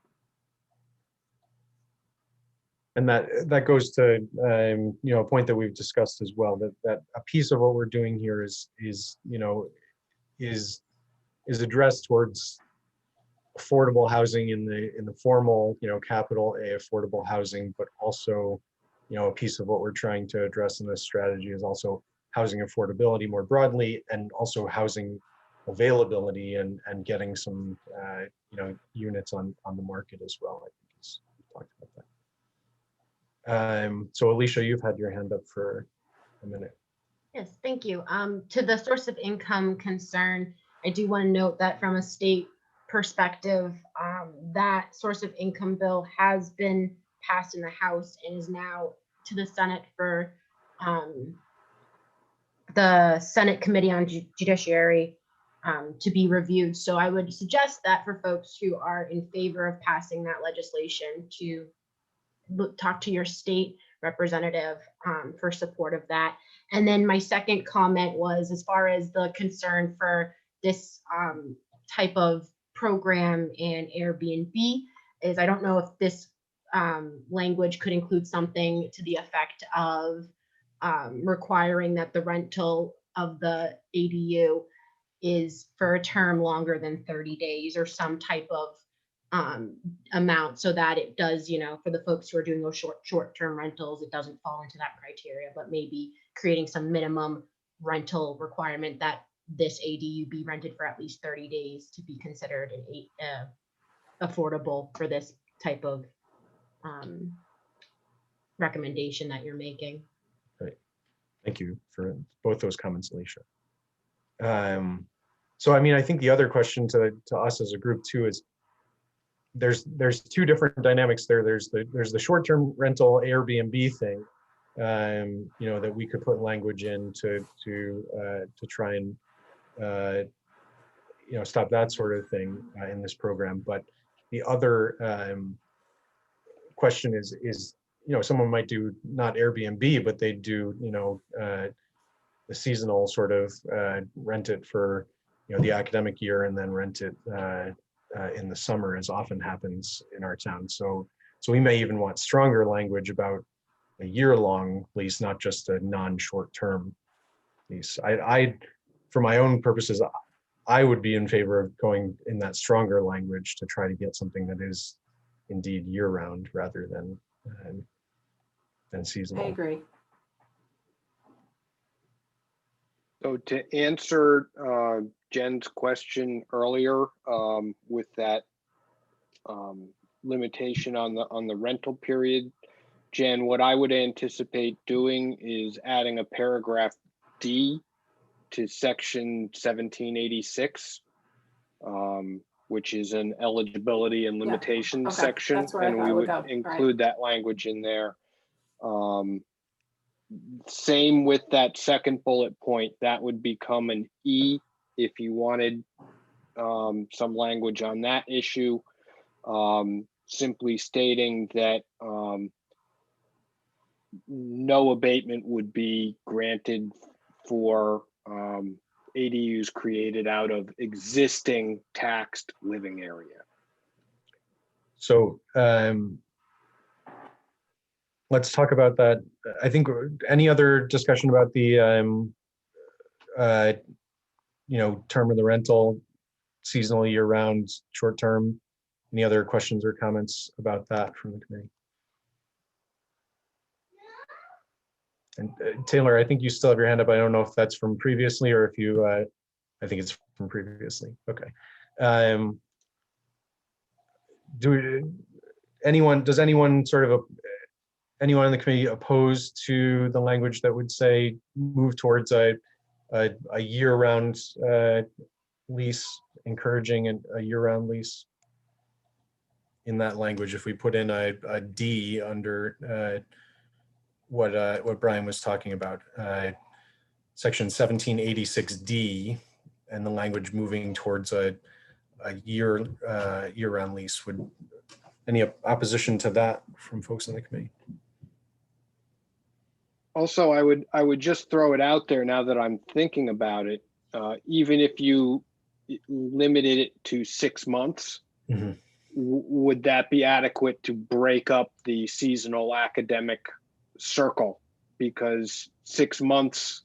And that goes to a point that we've discussed as well, that a piece of what we're doing here is addressed towards affordable housing in the formal, capital A affordable housing, but also, a piece of what we're trying to address in this strategy is also housing affordability more broadly, and also housing availability and getting some, units on the market as well. I think we talked about that. So Alicia, you've had your hand up for a minute. Yes, thank you. To the source of income concern, I do want to note that from a state perspective, that source of income bill has been passed in the House and is now to the Senate for the Senate Committee on Judiciary to be reviewed. So I would suggest that for folks who are in favor of passing that legislation to talk to your state representative for support of that. And then my second comment was, as far as the concern for this type of program and Airbnb, is I don't know if this language could include something to the effect of requiring that the rental of the ADU is for a term longer than 30 days or some type of amount so that it does, for the folks who are doing those short-term rentals, it doesn't fall into that criteria, but maybe creating some minimum rental requirement that this ADU be rented for at least 30 days to be considered affordable for this type of recommendation that you're making. Right. Thank you for both those comments, Alicia. So, I mean, I think the other question to us as a group too is there's two different dynamics there. There's the short-term rental Airbnb thing, that we could put language in to try and stop that sort of thing in this program. But the other question is someone might do not Airbnb, but they do the seasonal sort of rent it for the academic year and then rent it in the summer, as often happens in our town. So we may even want stronger language about a year-long lease, not just a non-short-term lease. I, for my own purposes, I would be in favor of going in that stronger language to try to get something that is indeed year-round rather than seasonal. I agree. So to answer Jen's question earlier, with that limitation on the rental period, Jen, what I would anticipate doing is adding a paragraph D to section 1786, which is an eligibility and limitation Okay. section, That's where I and thought we it would would go. Right. include that language in there. Same with that second bullet point, that would become an E if you wanted some language on that issue, simply stating that no abatement would be granted for ADUs created out of existing taxed living area. So let's talk about that. I think any other discussion about the term of the rental, seasonal, year-round, short-term? Any other questions or comments about that from the committee? And Taylor, I think you still have your hand up. I don't know if that's from previously or if you, I think it's from previously. Okay. Does anyone anyone in the committee opposed to the language that would say move towards a year-round lease, encouraging a year-round lease? In that language, if we put in a D under what Brian was talking about, section 1786D, and the language moving towards a year-round lease, would any opposition to that from folks in the committee? Also, I would just throw it out there now that I'm thinking about it. Even if you limited it to 6 months, Mm-hmm. Would that be adequate to break up the seasonal academic circle? Because 6 months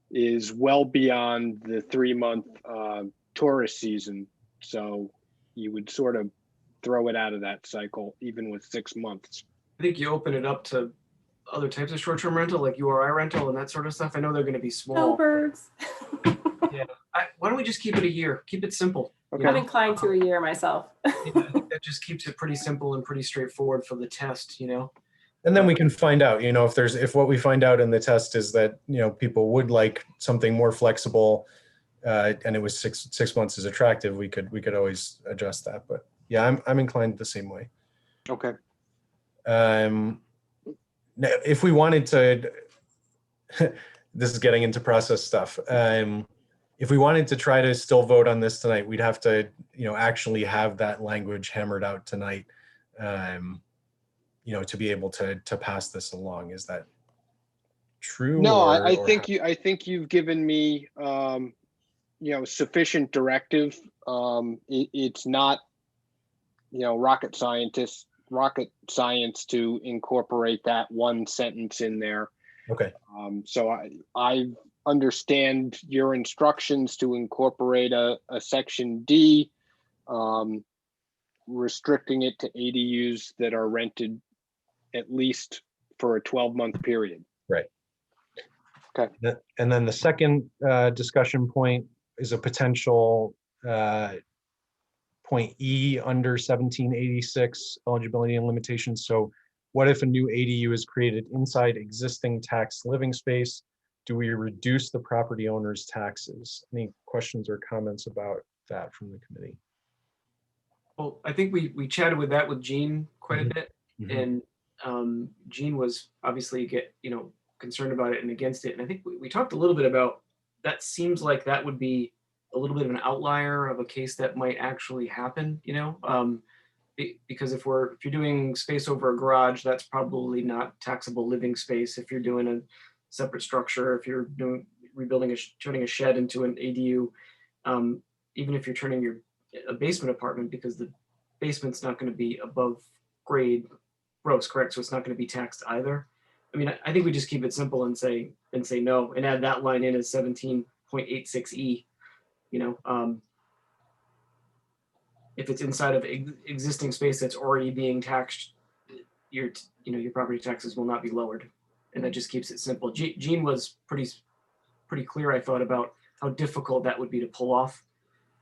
is well beyond the 3-month tourist season. So you would sort of throw it out of that cycle, even with 6 months. I think you open it up to other types of short-term rental, like URI rental and that sort of stuff. I know they're going to be small. Snowbirds. Yeah. Why don't we just keep it a year? Keep it simple. Okay. I'm inclined to a year myself. I think that just keeps it pretty simple and pretty straightforward for the test, And then we can find out, if what we find out in the test is that, people would like something more flexible, and it was six months is attractive, we could always adjust that. But yeah, I'm inclined the same way. Okay. Now, if we wanted to, this is getting into process stuff. If we wanted to try to still vote on this tonight, we'd have to, actually have that language hammered out tonight, to be able to pass this along. Is that true? No, I think you've given me, sufficient directive. It's not, rocket science to incorporate that one sentence in there. Okay. So I understand your instructions to incorporate a section D. restricting it to ADUs that are rented at least for a 12-month period. And then the second discussion point is a potential point E under 1786 eligibility and limitations. So what if a new ADU is created inside existing taxed living space? Do we reduce the property owner's taxes? Any questions or comments about that from the committee? Well, I think we chatted with that with Gene quite a bit, and Gene was obviously concerned about it and against it. And I think we talked a little bit about that. Seems like that would be a little bit of an outlier of a case that might actually happen, because if you're doing space over a garage, that's probably not taxable living space. If you're doing a separate structure, if you're turning a shed into an ADU, even if you're turning a basement apartment, because the basement's not going to be above grade gross, correct? So it's not going to be taxed either. I mean, I think we just keep it simple and say no, and add that line in as 17.86E. If it's inside of existing space that's already being taxed, your property taxes will not be lowered, and that just keeps it simple. Gene was pretty clear, I thought, about how difficult that would be to pull off,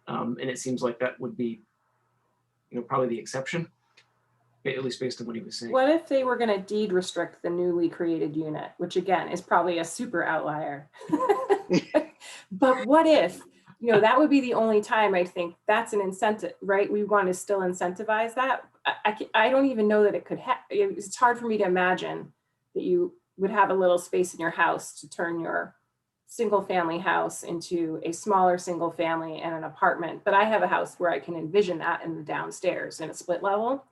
and it seems like that would be, probably the exception, at least based on what he was saying. What if they were going to deed restrict the newly created unit, which again is probably a super outlier? But what if, that would be the only time I think that's an incentive, right? We want to still incentivize that. I don't even know that it could happen. It's hard for me to imagine that you would have a little space in your house to turn your single family house into a smaller single family and an apartment. But I have a house where I can envision that in the downstairs in a split level,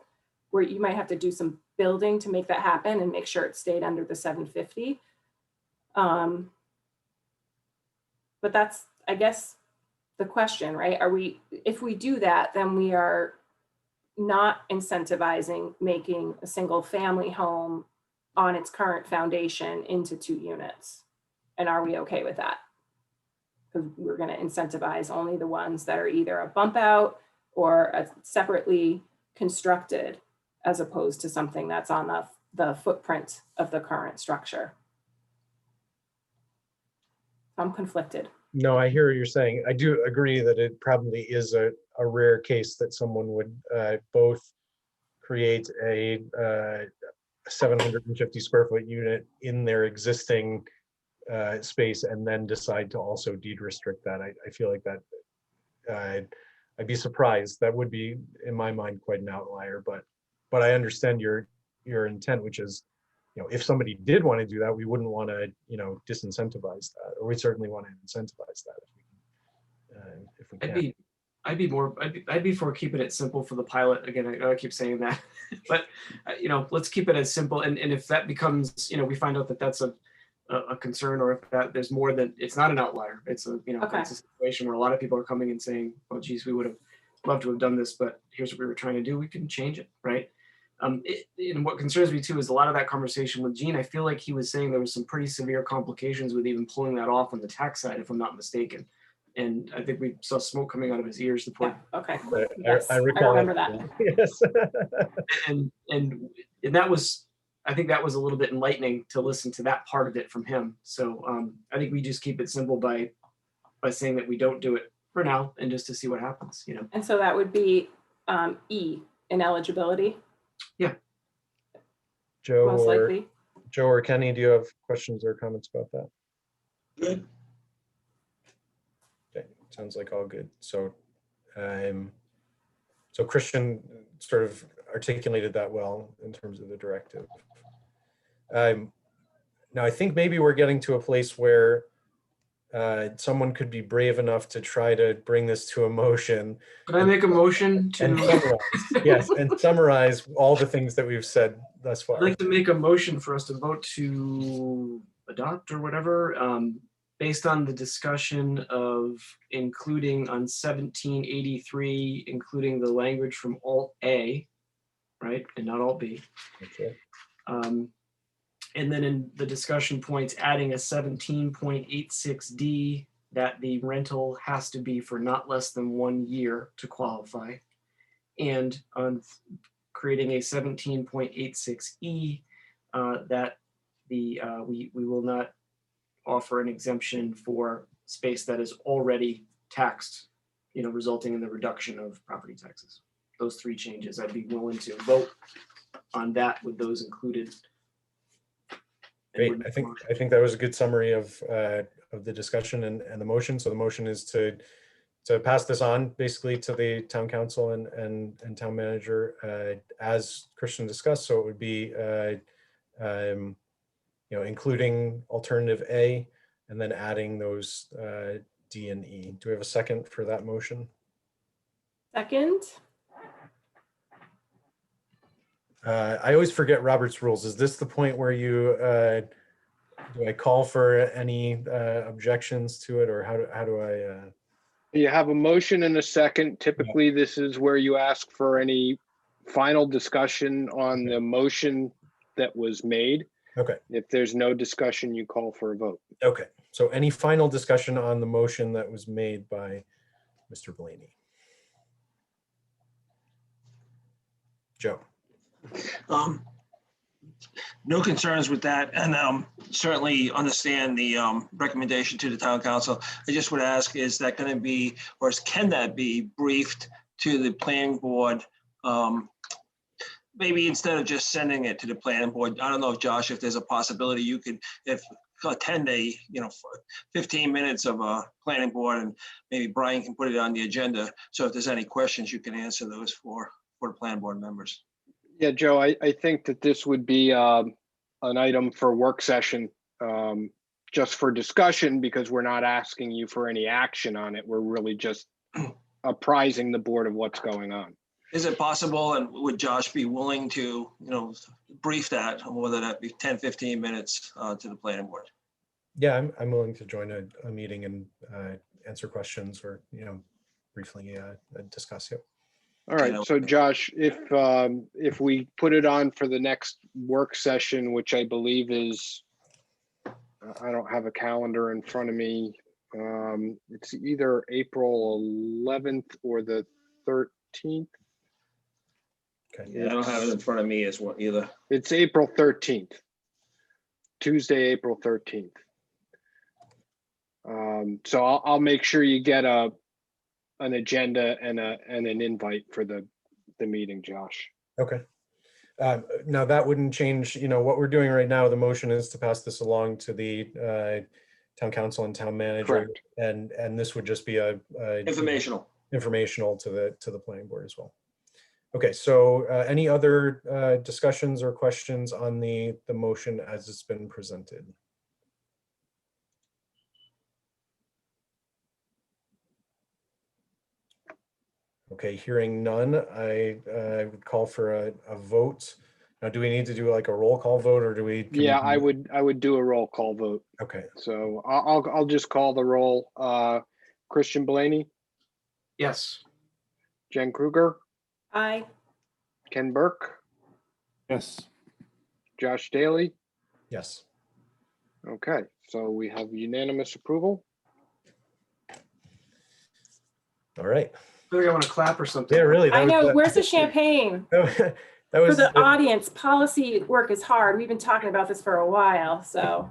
where you might have to do some building to make that happen and make sure it stayed under the 750. But that's, I guess, the question, right? If we do that, then we are not incentivizing making a single family home on its current foundation into 2 units. And are we okay with that? Because we're going to incentivize only the ones that are either a bump out or a separately constructed, as opposed to something that's on the footprint of the current structure. I'm conflicted. No, I hear what you're saying. I do agree that it probably is a rare case that someone would both create a 750 square foot unit in their existing space and then decide to also deed restrict that. I feel like that I'd be surprised. That would be, in my mind, quite an outlier, but I understand your intent, which is, if somebody did want to do that, we wouldn't want to, disincentivize that, or we certainly want to incentivize that if we can. I'd be for keeping it simple for the pilot. Again, I keep saying that, but let's keep it as simple. And if that becomes, we find out that that's a concern, or if that there's more than, it's not an outlier. It's a, Okay. It's a situation where a lot of people are coming and saying, oh geez, we would have loved to have done this, but here's what we were trying to do. We can change it, right? And what concerns me too is a lot of that conversation with Gene. I feel like he was saying there was some pretty severe complications with even pulling that off on the tax side, if I'm not mistaken. And I think we saw smoke coming out of his ears. Yeah, okay. But Yes, I recall remember that. Yes. and that was, I think that was a little bit enlightening to listen to that part of it from him. So I think we just keep it simple by saying that we don't do it for now, and just to see what happens, And so that would be E, ineligibility, Joe most likely. or Kenny, do you have questions or comments about that? Good. Okay, sounds like all good. So Christian sort of articulated that well in terms of the directive. Now I think maybe we're getting to a place where someone could be brave enough to try to bring this to a motion. Can I make a motion And to? summarize, yes, and summarize all the things that we've said thus far. I'd like to make a motion for us to vote to adopt or whatever, based on the discussion of including on 1783, including the language from Alt A, right, and not Alt B. Okay. And then in the discussion points, adding a 17.86D that the rental has to be for not less than 1 year to qualify. and on creating a 17.86E, that we will not offer an exemption for space that is already taxed, resulting in the reduction of property taxes. Those three changes, I'd be willing to vote on that with those included. Great. I think that was a good summary of the discussion and the motion. So the motion is to pass this on basically to the town council and town manager as Christian discussed. So it would be including alternative A and then adding those D and E. Do we have a second for that motion? Second. I always forget Robert's rules. Is this the point where you do I call for any objections to it, or how do I? You have a motion and a second. Typically, this is where you ask for any final discussion on the motion that was made. Okay. If there's no discussion, you call for a vote. Okay. So any final discussion on the motion that was made by Mr. Blaney? Joe. No concerns with that, and certainly understand the recommendation to the town council. I just would ask, is that going to be, or can that be briefed to the planning board? Maybe instead of just sending it to the planning board, I don't know, Josh, if there's a possibility you could, if attend a, 15 minutes of a planning board, and maybe Brian can put it on the agenda. So if there's any questions, you can answer those for the planning board members. Yeah, Joe, I think that this would be an item for work session, just for discussion, because we're not asking you for any action on it. We're really just apprising the board of what's going on. Is it possible, and would Josh be willing to, brief that, whether that be 10, 15 minutes to the planning board? Yeah, I'm willing to join a meeting and answer questions or, briefly discuss it. All right, so Josh, if we put it on for the next work session, which I believe is, I don't have a calendar in front of me. It's either April 11th or the 13th. Okay. Yeah, I don't have it in front of me as well either. It's April 13th, Tuesday, April 13th. So I'll make sure you get an agenda and an invite for the meeting, Josh. Okay. Now that wouldn't change, what we're doing right now. The motion is to pass this along to the town council and town manager. Correct. And this would just be a Informational to the planning board as well. Okay, so any other discussions or questions on the motion as it's been presented? Okay, hearing none, I would call for a vote. Now, do we need to do like a roll call vote, or do we? Yeah, I would do a roll call vote. Okay. So I'll just call the roll. Christian Blaney, Yes. Jen Kruger, Aye. Ken Burke, Yes. Josh Daly. Yes. Okay, so we have unanimous approval. All right. I feel like I want to clap or something. Yeah, really. I know. Where's the champagne? That For was the audience, policy work is hard. We've been talking about this for a while, so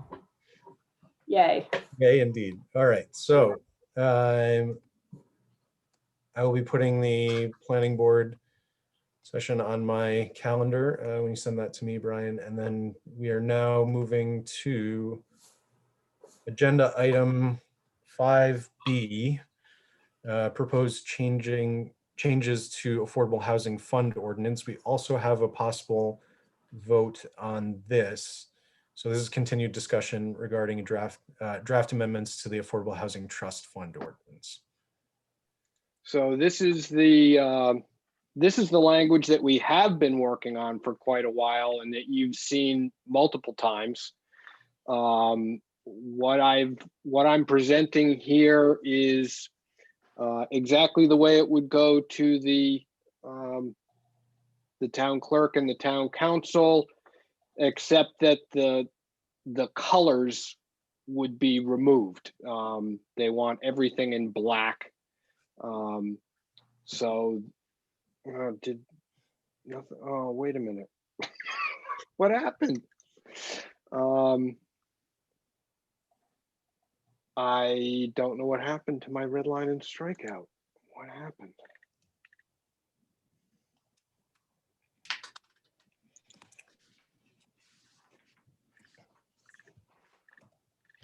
yay. Okay, indeed. All right. So I will be putting the planning board session on my calendar when you send that to me, Brian. And then we are now moving to agenda item 5B, proposed changes to Affordable Housing Fund Ordinance. We also have a possible vote on this. So this is continued discussion regarding draft amendments to the Affordable Housing Trust Fund Ordinance. So this is the language that we have been working on for quite a while and that you've seen multiple times. What I'm presenting here is exactly the way it would go to the town clerk and the town council, except that the colors would be removed. They want everything in black. So Did nothing? Oh, wait a minute. What happened? I don't know what happened to my red line and strikeout. What happened?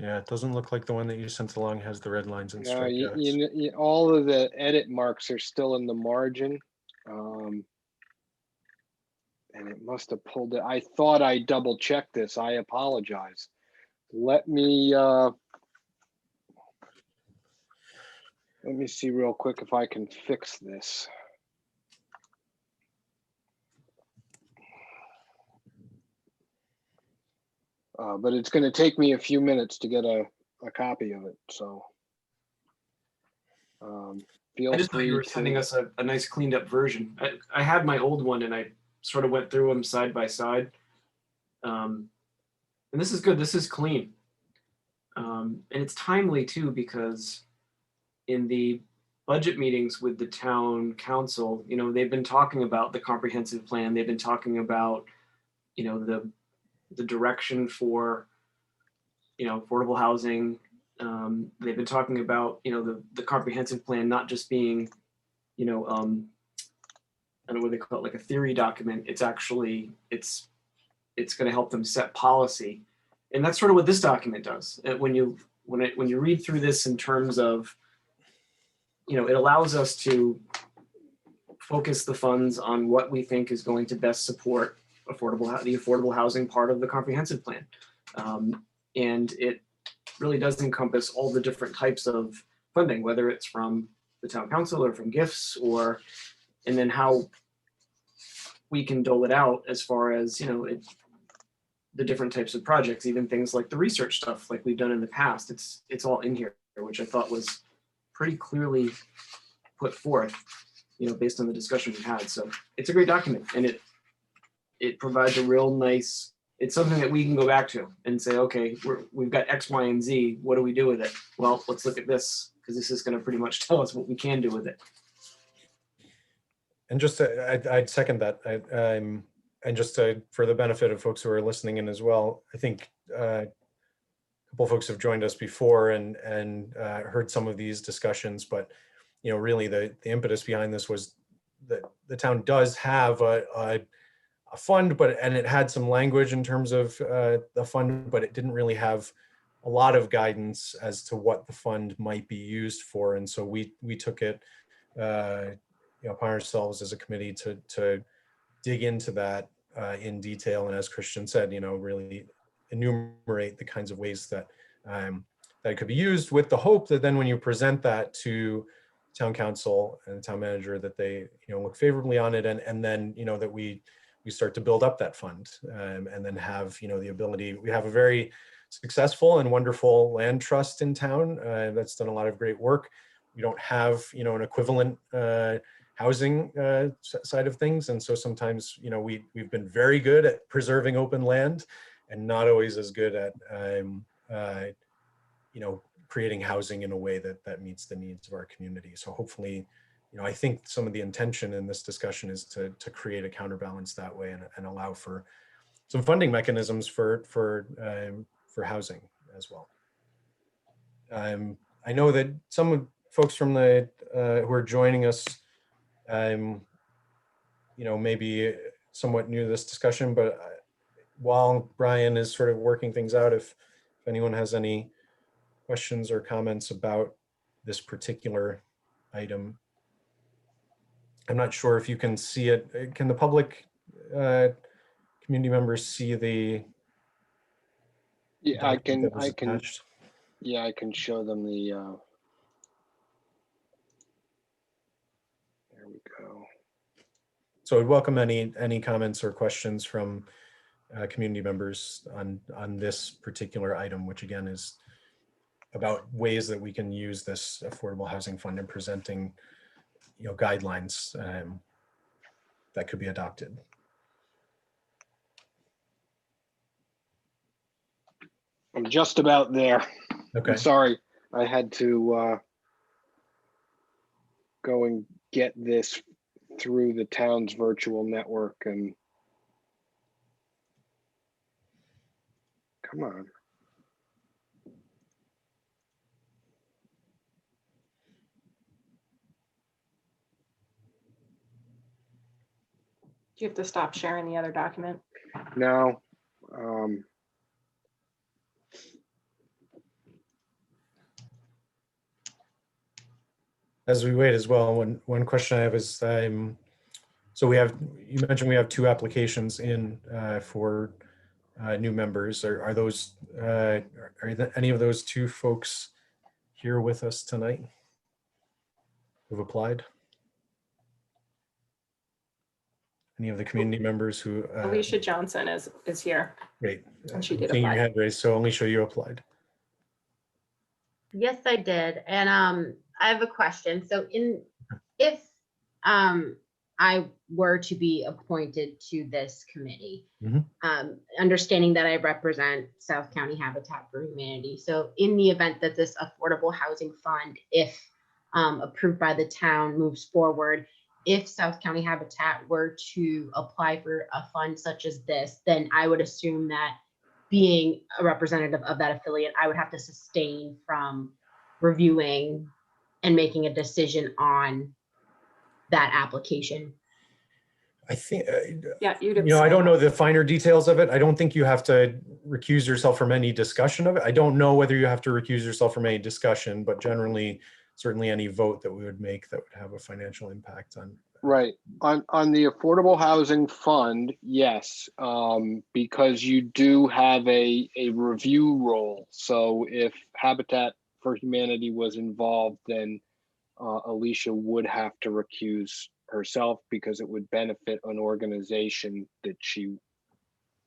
Yeah, it doesn't look like the one that you sent along has the red lines and No, strikeouts. all of the edit marks are still in the margin. And it must have pulled it. I thought I double checked this. I apologize. Let me see real quick if I can fix this. But it's going to take me a few minutes to get a copy of it. So feel I just thought you free were sending to. us a nice cleaned up version. I had my old one and I sort of went through them side by side. And this is good. This is clean. And it's timely too, because in the budget meetings with the town council, you know, they've been talking about the comprehensive plan. They've been talking about, you know, the direction for, you know, affordable housing. They've been talking about, you know, the comprehensive plan not just being, you know, I don't know what they call it, like a theory document. It's actually it's going to help them set policy, and that's sort of what this document does. When you read through this in terms of, you know, it allows us to focus the funds on what we think is going to best support the affordable housing part of the comprehensive plan, and it really does encompass all the different types of funding, whether it's from the town council or from gifts, or and then how we can dole it out as far as, you know, the different types of projects, even things like the research stuff like we've done in the past. It's all in here, which I thought was pretty clearly put forth, you know, based on the discussion we had. So it's a great document, and it provides a real nice, it's something that we can go back to and say, okay, we've got X, Y, and Z. What do we do with it? Well, let's look at this, because this is going to pretty much tell us what we can do with it. And just I'd second that. And just for the benefit of folks who are listening in as well, I think a couple of folks have joined us before and heard some of these discussions, but you know, really the impetus behind this was that the town does have a fund, and it had some language in terms of the fund, but it didn't really have a lot of guidance as to what the fund might be used for. And so we took it, you know, upon ourselves as a committee to dig into that in detail. And as Christian said, you know, really enumerate the kinds of ways that that it could be used, with the hope that then when you present that to town council and the town manager, that they, you know, look favorably on it, and then, you know, that we start to build up that fund, and then have, you know, the ability. We have a very successful and wonderful land trust in town that's done a lot of great work. We don't have, you know, an equivalent housing side of things, and so sometimes, you know, we've been very good at preserving open land, and not always as good at you know, creating housing in a way that meets the needs of our community. So hopefully, you know, I think some of the intention in this discussion is to create a counterbalance that way, and allow for some funding mechanisms for housing as well. I know that some folks from the who are joining us, you know, maybe somewhat new to this discussion, but while Brian is sort of working things out, if anyone has any questions or comments about this particular item. I'm not sure if you can see it. Can the public community members see the Yeah, I document can. that was attached? Yeah, I can show them the. There we go. So I'd welcome any comments or questions from community members on this particular item, which again is about ways that we can use this affordable housing fund in presenting, you know, guidelines that could be adopted. I'm just about there. Okay. I'm sorry, I had to go and get this through the town's virtual network and come on. Do you have to stop sharing the other document? No. As we wait as well, one question I have is, so you mentioned we have 2 applications in for new members. Are those, any of those 2 folks here with us tonight who've applied? Any of the community members who? Alicia Johnson is here. Great. And she I'm did seeing your apply. hand raised, so Alicia, you applied. Yes, I did. And I have a question. So if I were to be appointed to this committee, Mhm. Understanding that I represent South County Habitat for Humanity. So in the event that this affordable housing fund, if approved by the town, moves forward, if South County Habitat were to apply for a fund such as this, then I would assume that being a representative of that affiliate, I would have to sustain from reviewing and making a decision on that application. I think, Yeah, you'd I don't abstain. know the finer details of it. I don't think you have to recuse yourself from any discussion of it. I don't know whether you have to recuse yourself from any discussion, but generally, certainly any vote that we would make that would have a financial impact on. Right. On the Affordable Housing Fund, yes, because you do have a review role. So if Habitat for Humanity was involved, then Alicia would have to recuse herself because it would benefit an organization that she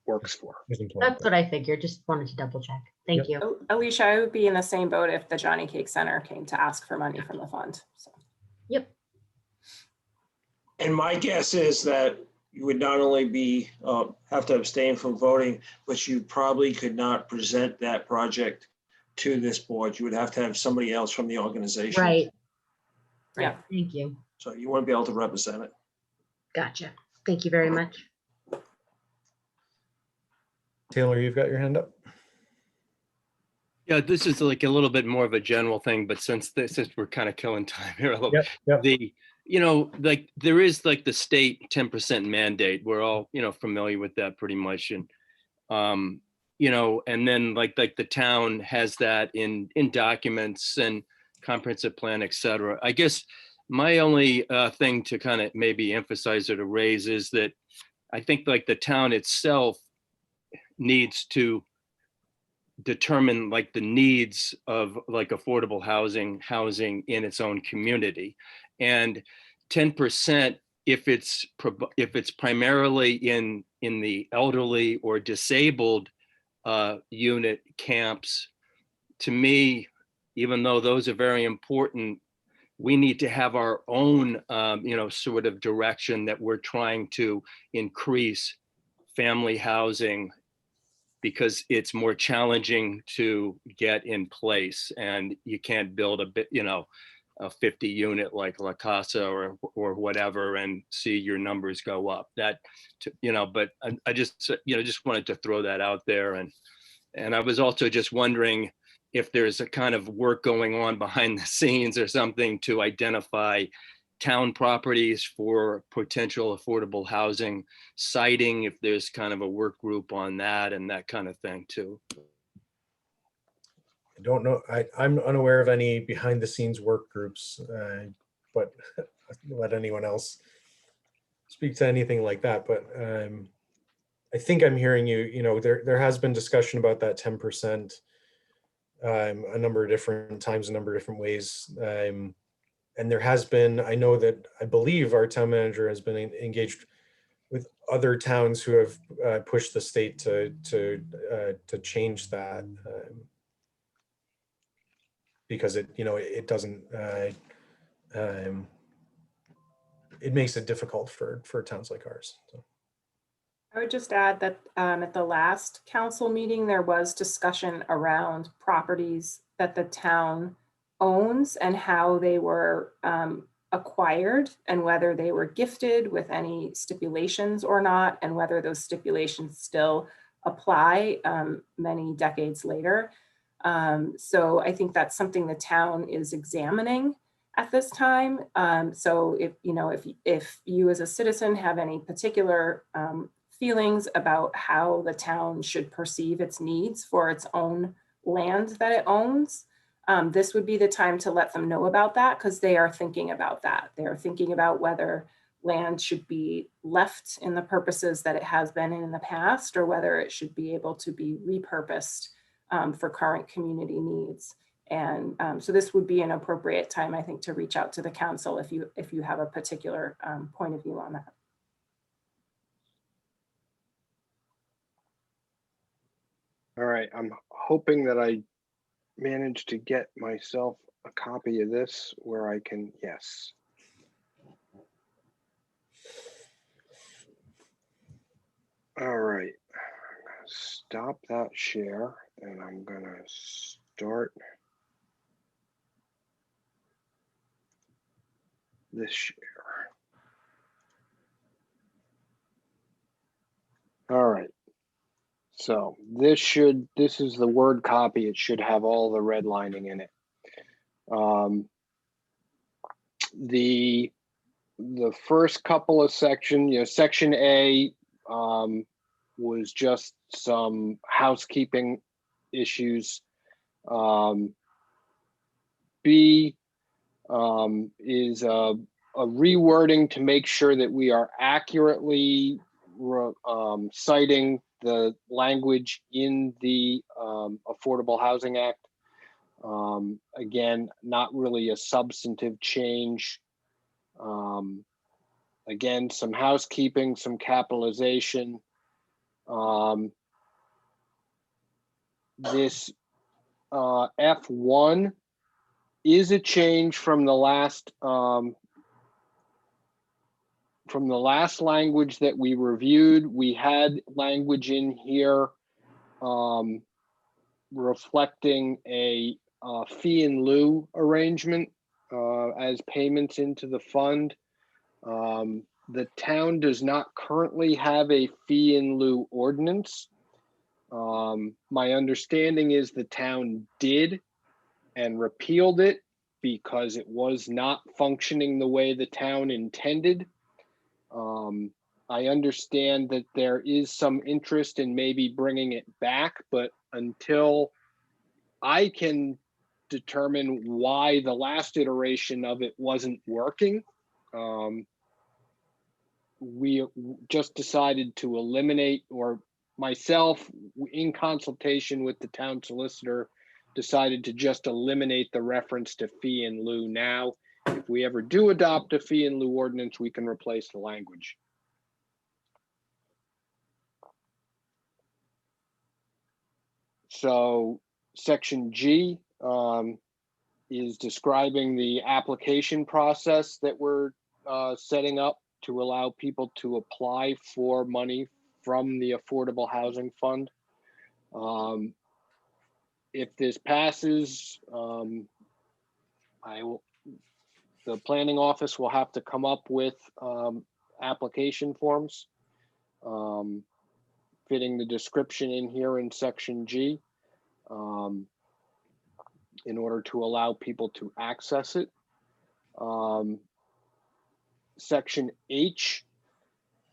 works for. That's what I figured. Just wanted to double check. Thank you. Alicia, I would be in the same boat if the Johnny Cake Center came to ask for money from the fund. So. Yep. And my guess is that you would not only be, have to abstain from voting, but you probably could not present that project to this board. You would have to have somebody else from the organization. Right. Yeah. Right. Thank you. So you wouldn't be able to represent it. Gotcha. Thank you very much. Taylor, you've got your hand up. Yeah, this is like a little bit more of a general thing, but since we're kind of killing time here, Yep. Like there is like the state 10% mandate. We're all, familiar with that pretty much. And, and then like the town has that in documents and comprehensive plan, et cetera. I guess my only thing to kind of maybe emphasize or to raise is that I think like the town itself needs to determine like the needs of like affordable housing in its own community, and 10%, if it's primarily in the elderly or disabled unit camps, to me, even though those are very important, we need to have our own sort of direction that we're trying to increase family housing, because it's more challenging to get in place, and you can't build a 50 unit like La Casa or whatever and see your numbers go up. But I just wanted to throw that out there. And I was also just wondering if there's a kind of work going on behind the scenes or something to identify town properties for potential affordable housing siting, if there's kind of a work group on that and that kind of thing too. I don't know. I'm unaware of any behind the scenes work groups, but let anyone else speak to anything like that. But I think I'm hearing you, there has been discussion about that 10% a number of different times, a number of different ways. And there has been, I believe our town manager has been engaged with other towns who have pushed the state to change that, because it doesn't, it makes it difficult for towns like ours. So. I would just add that at the last council meeting, there was discussion around properties that the town owns and how they were acquired and whether they were gifted with any stipulations or not, and whether those stipulations still apply many decades later. So I think that's something the town is examining at this time. So if you as a citizen have any particular feelings about how the town should perceive its needs for its own land that it owns, this would be the time to let them know about that, because they are thinking about that. They're thinking about whether land should be left in the purposes that it has been in the past, or whether it should be able to be repurposed for current community needs. And so this would be an appropriate time, I think, to reach out to the council if you have a particular point of view on that. All right, I'm hoping that I managed to get myself a copy of this where I can, yes. All right, I'm gonna stop that share and I'm gonna start this share. All right. So this is the Word copy. It should have all the redlining in it. The first couple of sections, section A was just some housekeeping issues. B is a rewording to make sure that we are accurately citing the language in the Affordable Housing Act. Again, not really a substantive change. Again, some housekeeping, some capitalization. This F1 is a change from the last language that we reviewed. We had language in here reflecting a fee in lieu arrangement as payments into the fund. The town does not currently have a fee in lieu ordinance. My understanding is the town did and repealed it because it was not functioning the way the town intended. I understand that there is some interest in maybe bringing it back, but until I can determine why the last iteration of it wasn't working, we just decided to eliminate, or myself, in consultation with the town solicitor, decided to just eliminate the reference to fee in lieu now. If we ever do adopt a fee in lieu ordinance, we can replace the language. So section G is describing the application process that we're setting up to allow people to apply for money from the Affordable Housing Fund. If this passes, the planning office will have to come up with application forms fitting the description in here in section G in order to allow people to access it. Section H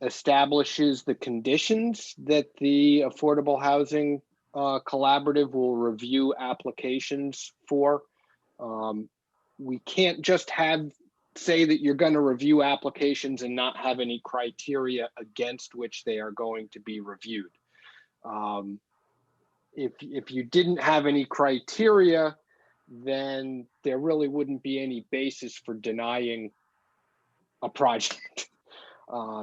establishes the conditions that the Affordable Housing Collaborative will review applications for. We can't just say that you're going to review applications and not have any criteria against which they are going to be reviewed. If you didn't have any criteria, then there really wouldn't be any basis for denying a project.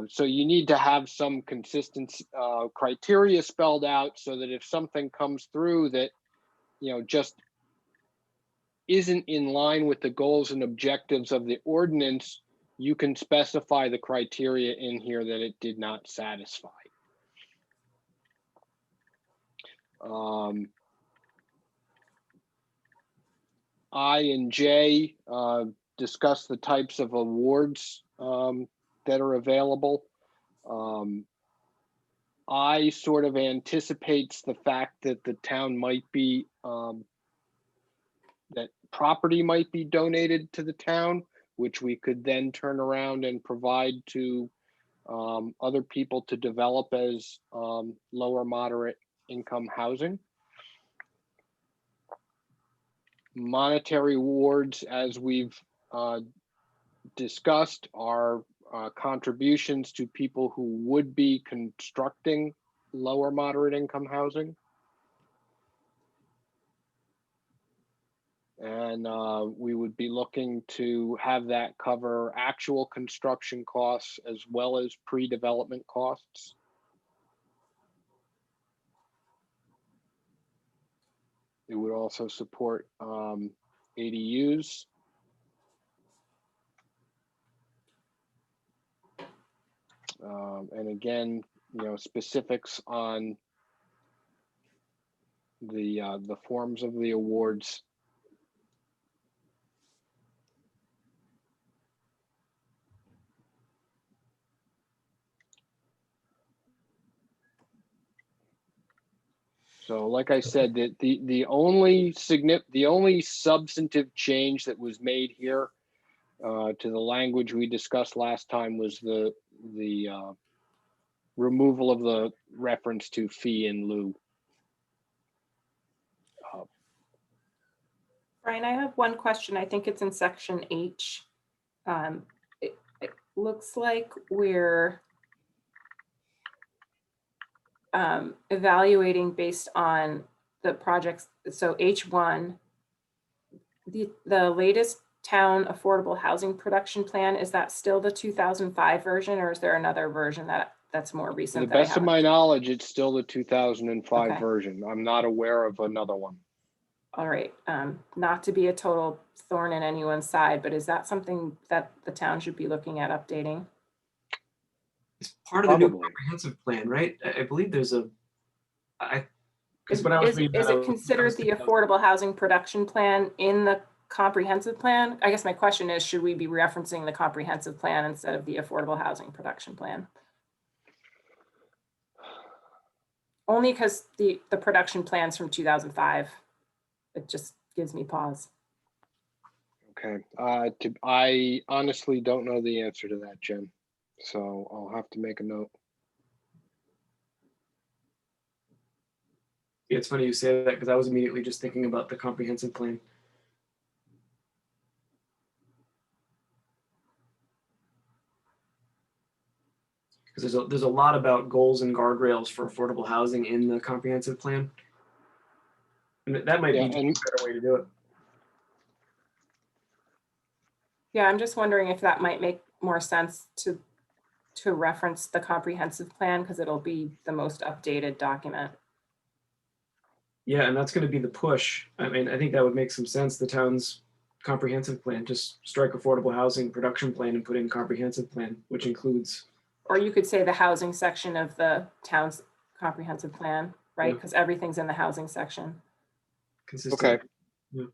So you need to have some consistent criteria spelled out so that if something comes through that, just isn't in line with the goals and objectives of the ordinance, you can specify the criteria in here that it did not satisfy. I and J discussed the types of awards that are available. I sort of anticipates the fact that the town might be, that property might be donated to the town, which we could then turn around and provide to other people to develop as lower moderate income housing. Monetary awards, as we've discussed, are contributions to people who would be constructing lower moderate income housing. And we would be looking to have that cover actual construction costs as well as pre-development costs. It would also support ADUs. And again, you know, specifics on the forms of the awards. So like I said, the only substantive change that was made here to the language we discussed last time was the removal of the reference to fee in lieu. Brian, I have one question. I think it's in section H. It looks like we're evaluating based on the projects. So H1, the latest town affordable housing production plan, is that still the 2005 version, or is there another version that's more To recent? the that I best of haven't- my knowledge, it's still the 2005 Okay. version. I'm not aware of another one. All right, not to be a total thorn in anyone's side, but is that something that the town should be looking at updating? It's part of the new Probably. comprehensive plan, right? I believe there's a, because when I was reading Is that, I it was considered the thinking of- affordable housing production plan in the comprehensive plan? I guess my question is, should we be referencing the comprehensive plan instead of the affordable housing production plan? Only because the production plan's from 2005. It just gives me pause. Okay. I honestly don't know the answer to that, Jen. So I'll have to make a note. Yeah, it's funny you say that because I was immediately just thinking about the comprehensive plan. Because there's a lot about goals and guardrails for affordable housing in the comprehensive plan. And that might Yeah, be and just a better way to do it. Yeah, I'm just wondering if that might make more sense to reference the comprehensive plan, because it'll be the most updated document. Yeah, and that's going to be the push. I mean, I think that would make some sense. The town's comprehensive plan, just strike affordable housing production plan and put in comprehensive plan, which includes. Or you could say the housing section of the town's comprehensive plan, right? Yeah. Because everything's in the housing section. Consistent. okay. Yeah.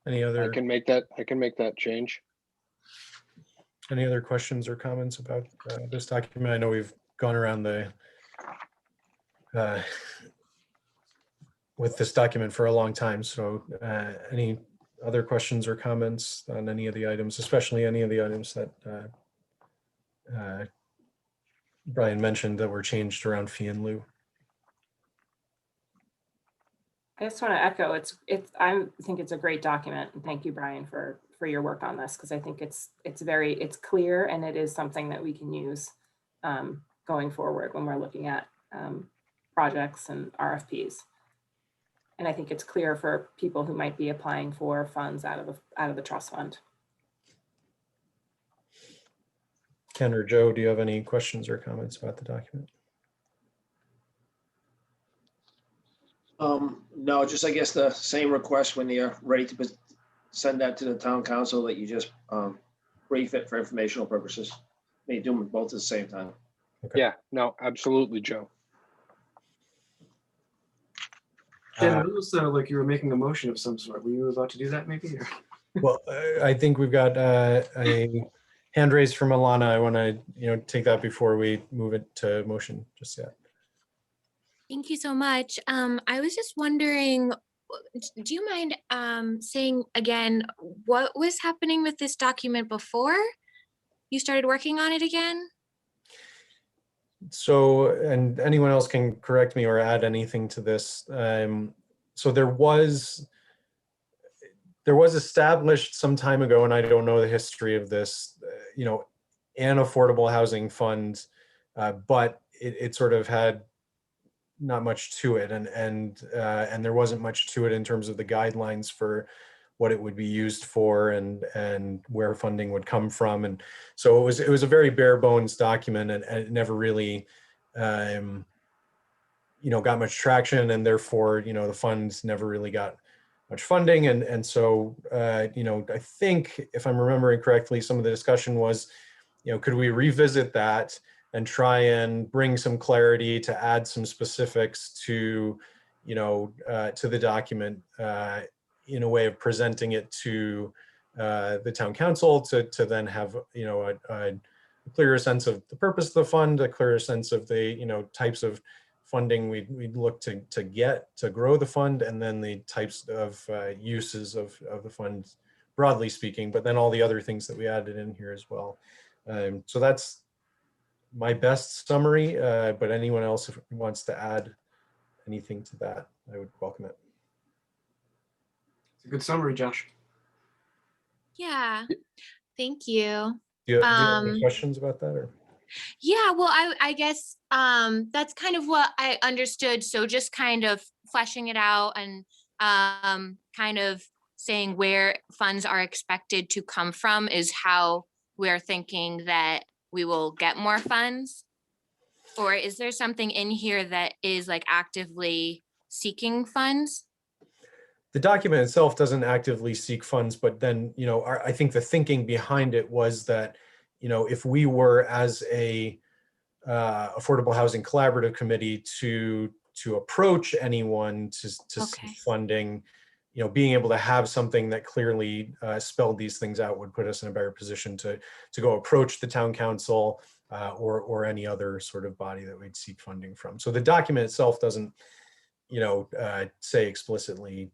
Any I other, can make that change. any other questions or comments about this document? I know we've gone around with this document for a long time. So any other questions or comments on any of the items, especially any of the items that Brian mentioned that were changed around fee and lieu? I just want to echo, I think it's a great document, and thank you, Brian, for your work on this, because I think it's clear, and it is something that we can use going forward when we're looking at projects and RFPs. And I think it's clear for people who might be applying for funds out of the trust fund. Ken or Joe, do you have any questions or comments about the document? No, just I guess the same request when you're ready to send that to the town council, that you just brief it for informational purposes. May do them both at the same time. Yeah, no, absolutely, Joe. Jen, it almost sounded like you were making a motion of some sort. Were you about to do that maybe? Or- Well, I think we've got a hand raised from Alana. I want to, take that before we move it to motion just yet. Thank you so much. I was just wondering, do you mind saying again what was happening with this document before you started working on it again? So, and anyone else can correct me or add anything to this. So there was established some time ago, and I don't know the history of this, an affordable housing fund, but it sort of had not much to it, and there wasn't much to it in terms of the guidelines for what it would be used for and where funding would come from. And so it was a very bare bones document, and it never really got much traction, and therefore the funds never really got much funding. And so I think, if I'm remembering correctly, some of the discussion was, could we revisit that and try and bring some clarity to add some specifics to the document, in a way of presenting it to the town council to then have a clearer sense of the purpose of the fund, a clearer sense of the types of funding we'd look to get to grow the fund, and then the types of uses of the fund, broadly speaking, but then all the other things that we added in here as well. So that's my best summary, but anyone else who wants to add anything to that, I would welcome it. It's a good summary, Josh. Yeah, thank you. Do you have any questions about that? Or? Yeah, well, I guess that's kind of what I understood. So just kind of fleshing it out and kind of saying where funds are expected to come from is how we're thinking that we will get more funds. Or is there something in here that is like actively seeking funds? The document itself doesn't actively seek funds, but then, I think the thinking behind it was that, if we were, as a affordable housing collaborative committee, to approach anyone to Okay. seek funding, being able to have something that clearly spelled these things out would put us in a better position to go approach the town council or any other sort of body that we'd seek funding from. So the document itself doesn't say explicitly,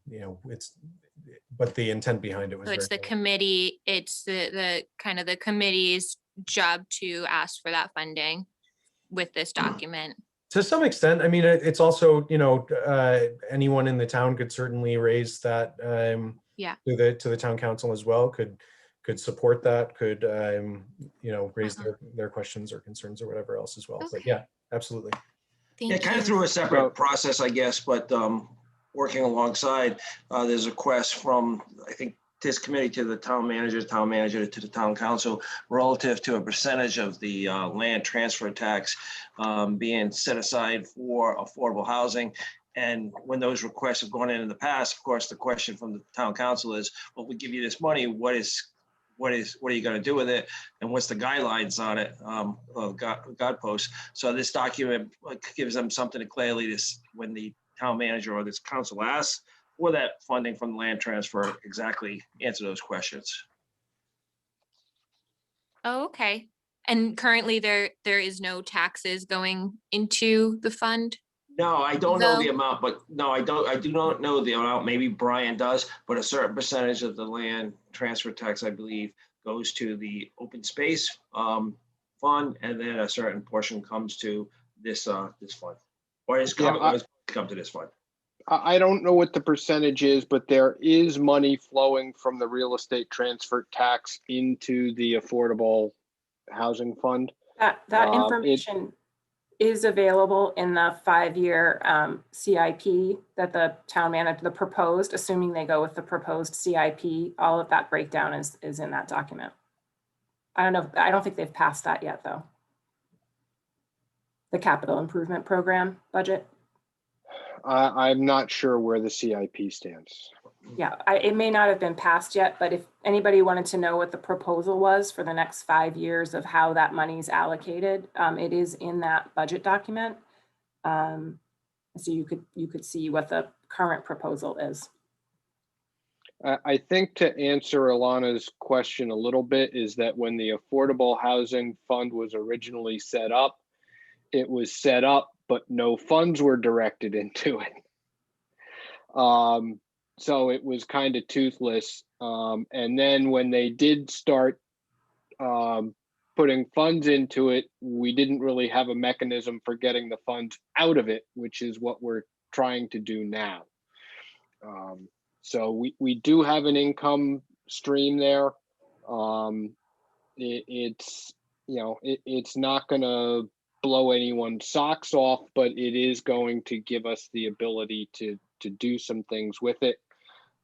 but the intent behind it was. So it's the very committee, it's the kind of the committee's job to ask for that funding with this document. To some extent. I mean, it's also, anyone in the town could certainly raise that Yeah. to the town council as well, could support that, could raise their questions or concerns or whatever else as well. Okay. But yeah, absolutely. Thank Yeah, you. kind of through a separate process, I guess, but working alongside, there's a request from, I think, this committee to the town manager to the town council relative to a percentage of the land transfer tax being set aside for affordable housing. And when those requests have gone in the past, of course, the question from the town council is, well, we give you this money, what are you going to do with it, and what's the guidelines on it, guideposts. So this document gives them something to clearly, when the town manager or this council asks for that funding from the land transfer, exactly answer those questions. Oh, okay. And currently there is no taxes going into the fund? No, I don't know the No. amount, but no, I do not know the amount. Maybe Brian does, but a certain percentage of the land transfer tax, I believe, goes to the open space fund, and then a certain portion comes to this fund, or is come to this fund. I don't know what the percentage is, but there is money flowing from the real estate transfer tax into the affordable housing fund. That information is available in the 5-year CIP that the town manager, the proposed, assuming they go with the proposed CIP, all of that breakdown is in that document. I don't think they've passed that yet, though. The capital improvement program budget. I'm not sure where the CIP stands. Yeah, it may not have been passed yet, but if anybody wanted to know what the proposal was for the next 5 years of how that money is allocated, it is in that budget document. So you could see what the current proposal is. I think to answer Alana's question a little bit is that when the Affordable Housing Fund was originally set up, it was set up, but no funds were directed into it. So it was kind of toothless. And then when they did start putting funds into it, we didn't really have a mechanism for getting the funds out of it, which is what we're trying to do now. So we do have an income stream there. It's, you know, it's not going to blow anyone's socks off, but it is going to give us the ability to do some things with it.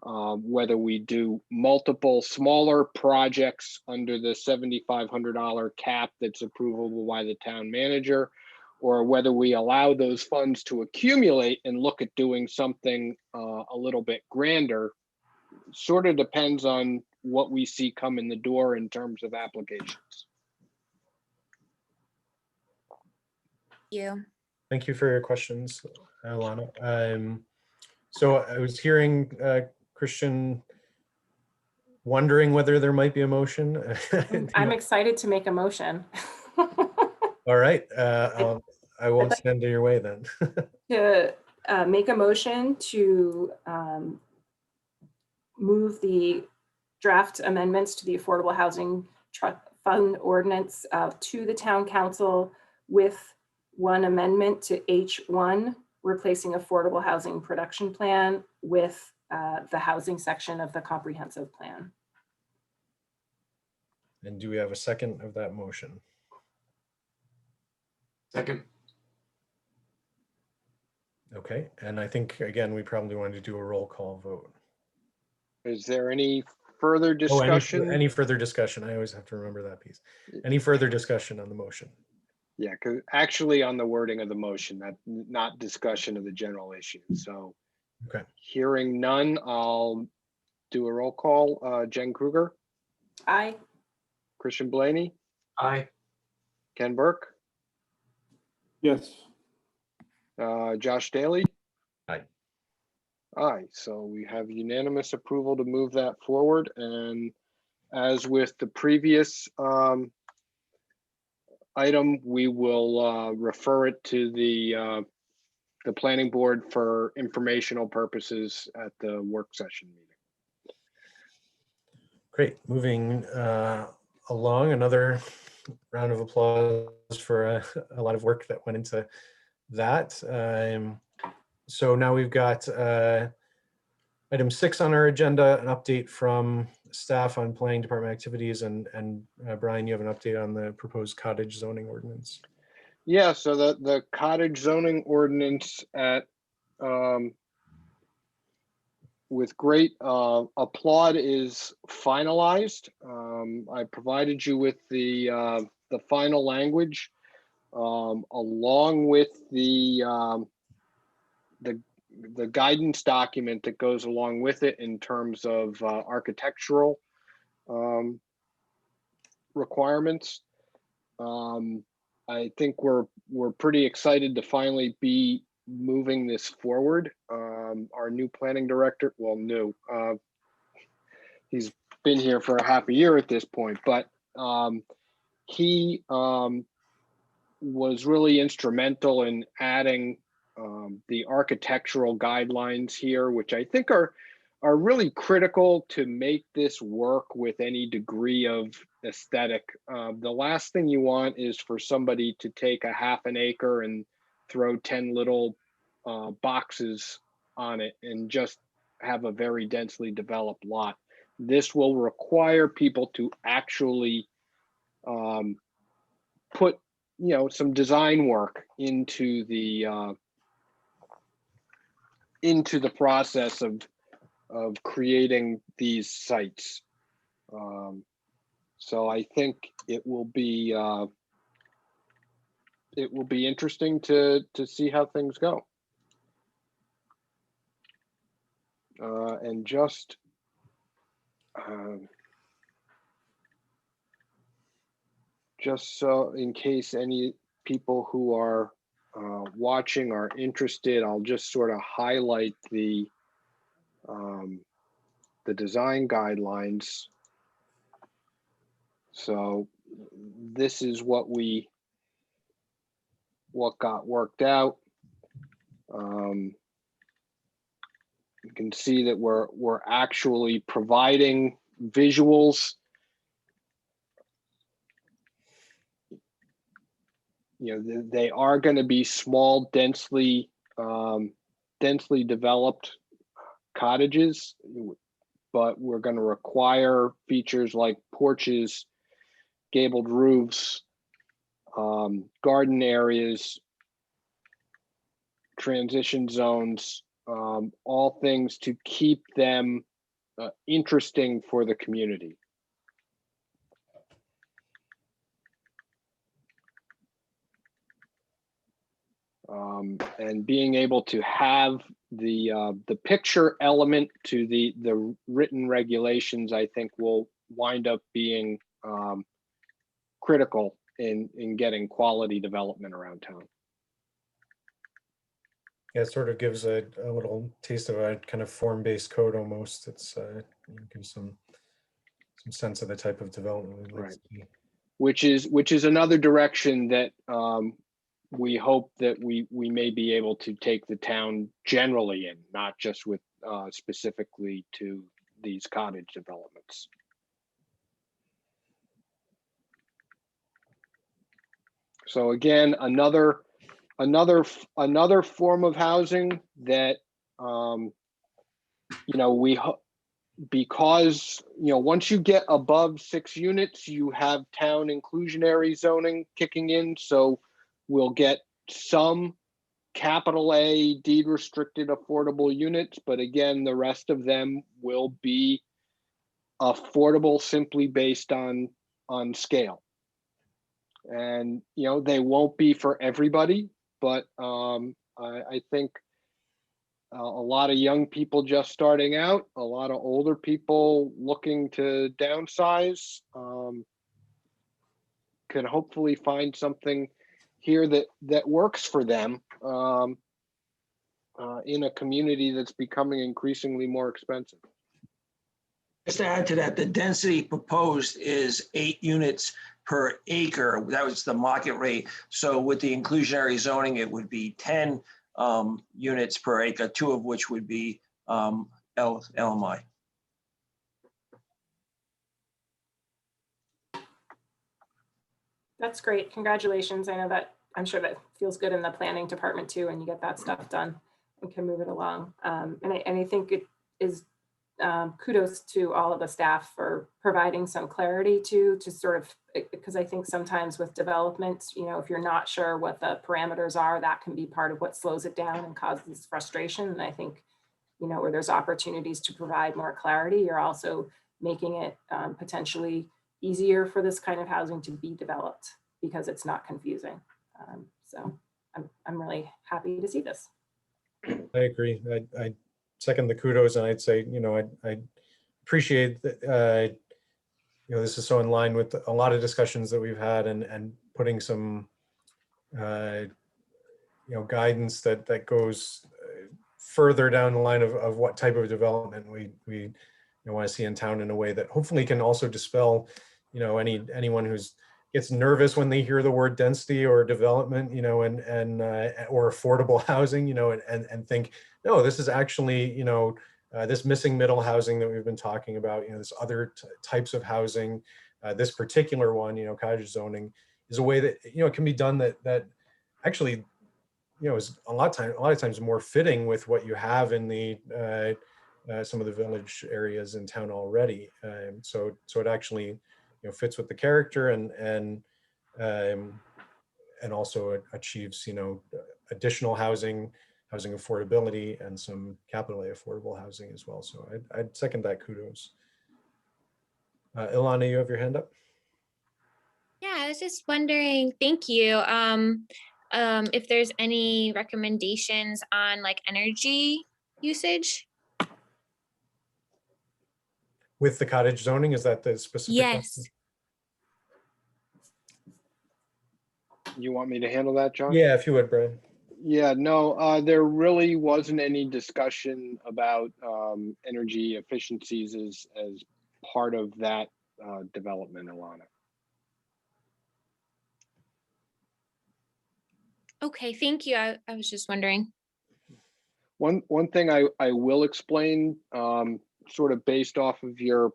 Whether we do multiple smaller projects under the $7,500 cap that's approvable by the town manager, or whether we allow those funds to accumulate and look at doing something a little bit grander, sort of depends on what we see come in the door in terms of applications. You. Thank you for your questions, Alana. So I was hearing Christian wondering whether there might be a motion. I'm excited to make a motion. All right, I won't stand in your way then. To make a motion to move the draft amendments to the Affordable Housing Fund Ordinance to the Town Council with one amendment to H1, replacing Affordable Housing Production Plan with the housing section of the comprehensive plan. And do we have a second of that motion? Second. Okay, and I think, again, we probably want to do a roll call vote. Is there any further Oh, discussion? any further discussion? I always have to remember that piece. Any further discussion on the motion? Yeah, because actually on the wording of the motion, that not discussion of the general issue. So Okay. Hearing none, I'll do a roll call. Jen Kruger, Aye. Christian Blaney, Aye. Ken Burke, Yes. Josh Daly. Aye. Aye, so we have unanimous approval to move that forward. And as with the previous item, we will refer it to the planning board for informational purposes at the work session meeting. Great, moving along, another round of applause for a lot of work that went into that. So now we've got item 6 on our agenda, an update from staff on planning department activities, and Brian, you have an update on the proposed cottage zoning ordinance. Yeah, so the cottage zoning ordinance at with great applaud is finalized. I provided you with the final language along with the guidance document that goes along with it in terms of architectural requirements. I think we're pretty excited to finally be moving this forward. Our new planning director, well, new, he's been here for a half a year at this point, but he was really instrumental in adding the architectural guidelines here, which I think are really critical to make this work with any degree of aesthetic. The last thing you want is for somebody to take a half an acre and throw 10 little boxes on it and just have a very densely developed lot. This will require people to actually put, you know, some design work into the process of creating these sites. So I think it will be interesting to see how things go. And just so in case any people who are watching are interested, I'll just sort of highlight the design guidelines. So this is what got worked out. You can see that we're actually providing visuals. You know, they are going to be small, densely developed cottages, but we're going to require features like porches, gabled roofs, garden areas, transition zones, all things to keep them interesting for the community. And being able to have the picture element to the written regulations, I think will wind up being critical in getting quality development around town. Yeah, it sort of gives a little taste of a kind of form-based code almost. It's gives some sense of the type of development we'd like to see. Which is another direction that we hope that we may be able to take the town generally in, not just with specifically to these cottage developments. So again, another form of housing that you know, because you know, once you get above 6 units, you have town inclusionary zoning kicking in. So we'll get some capital A deed restricted affordable units, but again, the rest of them will be affordable simply based on scale. And you know, they won't be for everybody, but I think a lot of young people just starting out, a lot of older people looking to downsize, can hopefully find something here that works for them in a community that's becoming increasingly more expensive. Just to add to that, the density proposed is 8 units per acre. That was the market rate. So with the inclusionary zoning, it would be 10 units per acre, 2 of which would be LMI. That's great. Congratulations. I know that, I'm sure that feels good in the planning department too, and you get that stuff done and can move it along. And I think it is kudos to all of the staff for providing some clarity to sort of, because I think sometimes with development, you know, if you're not sure what the parameters are, that can be part of what slows it down and causes frustration. And I think, you know, where there's opportunities to provide more clarity, you're also making it potentially easier for this kind of housing to be developed because it's not confusing. So I'm really happy to see this. I agree. I second the kudos, and I'd say, you know, I appreciate that, you know, this is so in line with a lot of discussions that we've had, and putting some, you know, guidance that goes further down the line of what type of development we you know, want to see in town in a way that hopefully can also dispel, you know, anyone who's gets nervous when they hear the word density or development, you know, and or affordable housing, you know, and think, no, this is actually, you know, this missing middle housing that we've been talking about, you know, this other types of housing, this particular one, you know, cottage zoning is a way that, you know, it can be done that actually, you know, is a lot of times more fitting with what you have in the some of the village areas in town already. So it actually, you know, fits with the character and also achieves, you know, additional housing affordability and some capital A affordable housing as well. So I'd second that. Kudos. Ilana, you have your hand up. Yeah, I was just wondering, thank you. If there's any recommendations on like energy usage? With the cottage zoning, is that the specific? Yes. question? You want me to handle that, John? Yeah, if you would, Brian. Yeah, no, there really wasn't any discussion about energy efficiencies as part of that development, Alana. Okay, thank you. I was just wondering. One thing I will explain, sort of based off of your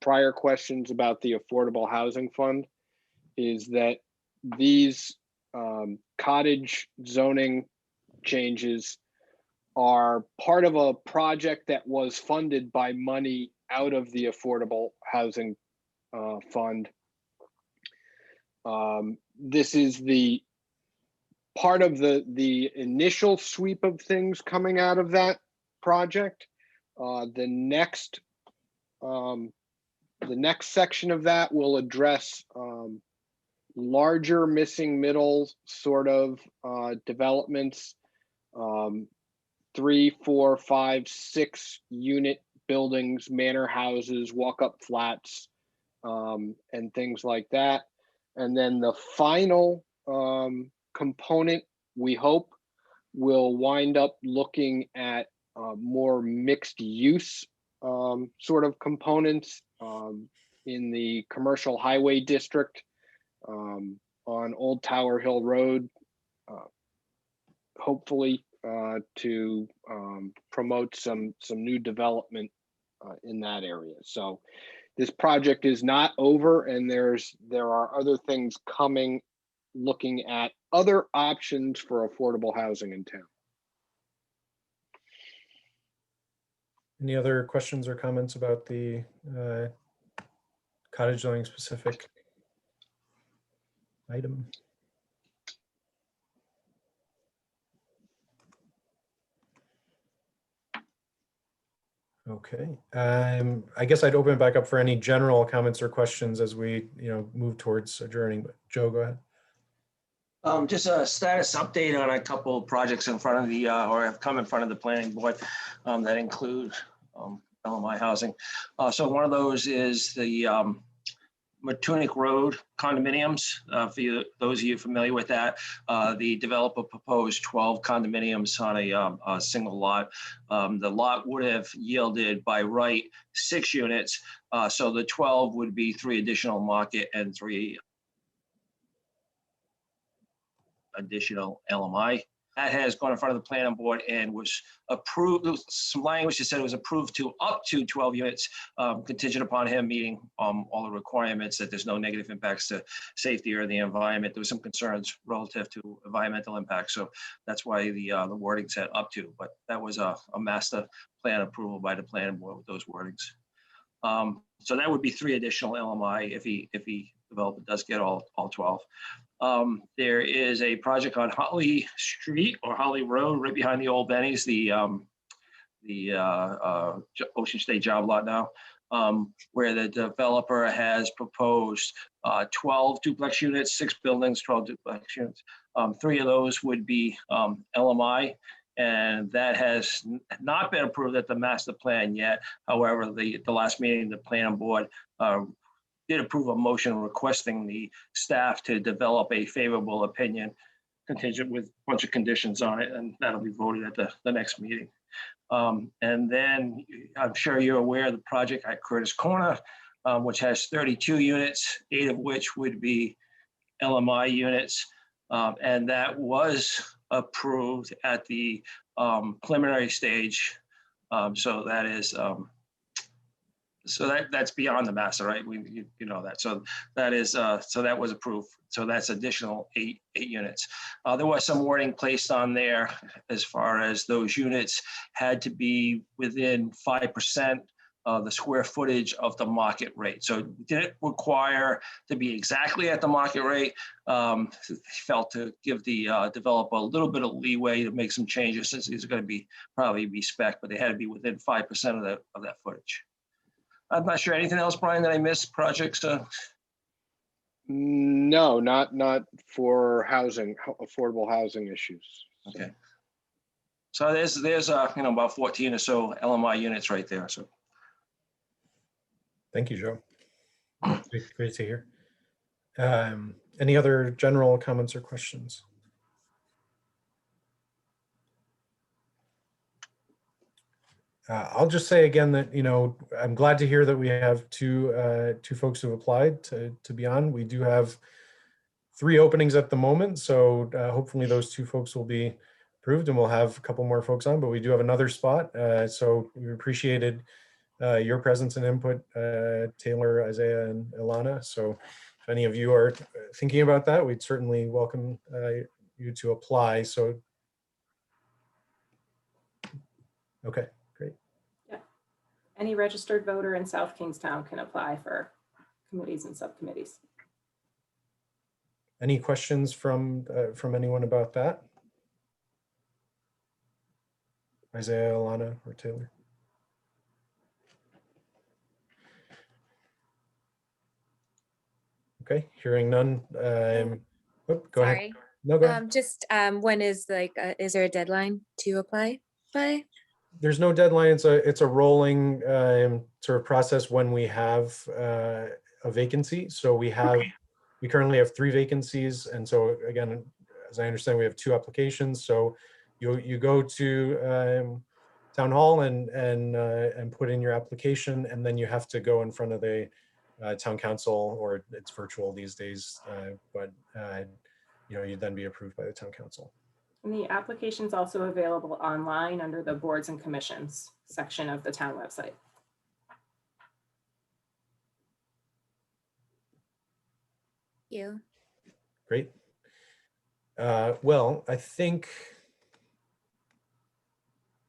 prior questions about the Affordable Housing Fund, is that these cottage zoning changes are part of a project that was funded by money out of the Affordable Housing Fund. This is the part of the initial sweep of things coming out of that project. The next section of that will address larger missing middle sort of developments, 3, 4, 5, 6 unit buildings, manor houses, walk-up flats, and things like that. And then the final component, we hope, will wind up looking at more mixed use sort of components in the commercial highway district on Old Tower Hill Road, hopefully to promote some new development in that area. So this project is not over, and there are other things coming, looking at other options for affordable housing in town. Any other questions or comments about the cottage zoning specific item? Okay, I guess I'd open it back up for any general comments or questions as we, move towards adjourning. But Joe, go ahead. Just a status update on a couple of projects in front of the, or have come in front of the planning board that include LMI housing. So one of those is the Matunic Road condominiums. For those of you familiar with that, the developer proposed 12 condominiums on a single lot. The lot would have yielded by right 6 units. So the 12 would be 3 additional market and 3 additional LMI. That has gone in front of the planning board and was approved. There was some language that said it was approved to up to 12 units, contingent upon him meeting all the requirements, that there's no negative impacts to safety or the environment. There was some concerns relative to environmental impact. So that's why the wording said up to, but that was a master plan approval by the planning board with those wordings. So that would be 3 additional LMI if he developer does get all 12. There is a project on Holly Street or Holly Road, right behind the old Benny's, the Ocean State job lot now, where the developer has proposed 12 duplex units, 6 buildings, 12 duplex units. 3 of those would be LMI, and that has not been approved at the master plan yet. However, the last meeting, the planning board did approve a motion requesting the staff to develop a favorable opinion contingent with a bunch of conditions on it, and that'll be voted at the next meeting. And then I'm sure you're aware of the project at Curtis Corner, which has 32 units, 8 of which would be LMI units. And that was approved at the preliminary stage. So that is, so that's beyond the master, right? You know that. So that is, so that was approved. So that's additional 8 units. There was some wording placed on there as far as those units had to be within 5% of the square footage of the market rate. So it didn't require to be exactly at the market rate. Felt to give the developer a little bit of leeway to make some changes, since these are going to probably be spec, but they had to be within 5% of that footage. I'm not sure. Anything else, Brian, that I missed? Projects? No, not for housing, affordable housing issues. Okay. So there's about 14 or so LMI units right there. So Thank you, Joe. Great to hear. Any other general comments or questions? I'll just say again that, I'm glad to hear that we have two folks who have applied to be on. We do have 3 openings at the moment, so hopefully those 2 folks will be approved and we'll have a couple more folks on, but we do have another spot. So we appreciated your presence and input, Taylor, Isaiah, and Ilana. So if any of you are thinking about that, we'd certainly welcome you to apply. So, okay, great. Yeah. Any registered voter in South Kingstown can apply for committees and subcommittees. Any questions from anyone about that? Isaiah, Ilana, or Taylor? Okay, hearing none. Go ahead. Sorry. No, go ahead. Just when is is there a deadline to apply by? There's no deadline. It's a rolling sort of process when we have a vacancy. So we currently have 3 vacancies, and so again, as I understand, we have 2 applications. So you go to town hall and put in your application, and then you have to go in front of the town council, or it's virtual these days, but you'd then be approved by the town council. And the application is also available online under the boards and commissions section of the town website. Thank you. Great. Well, I think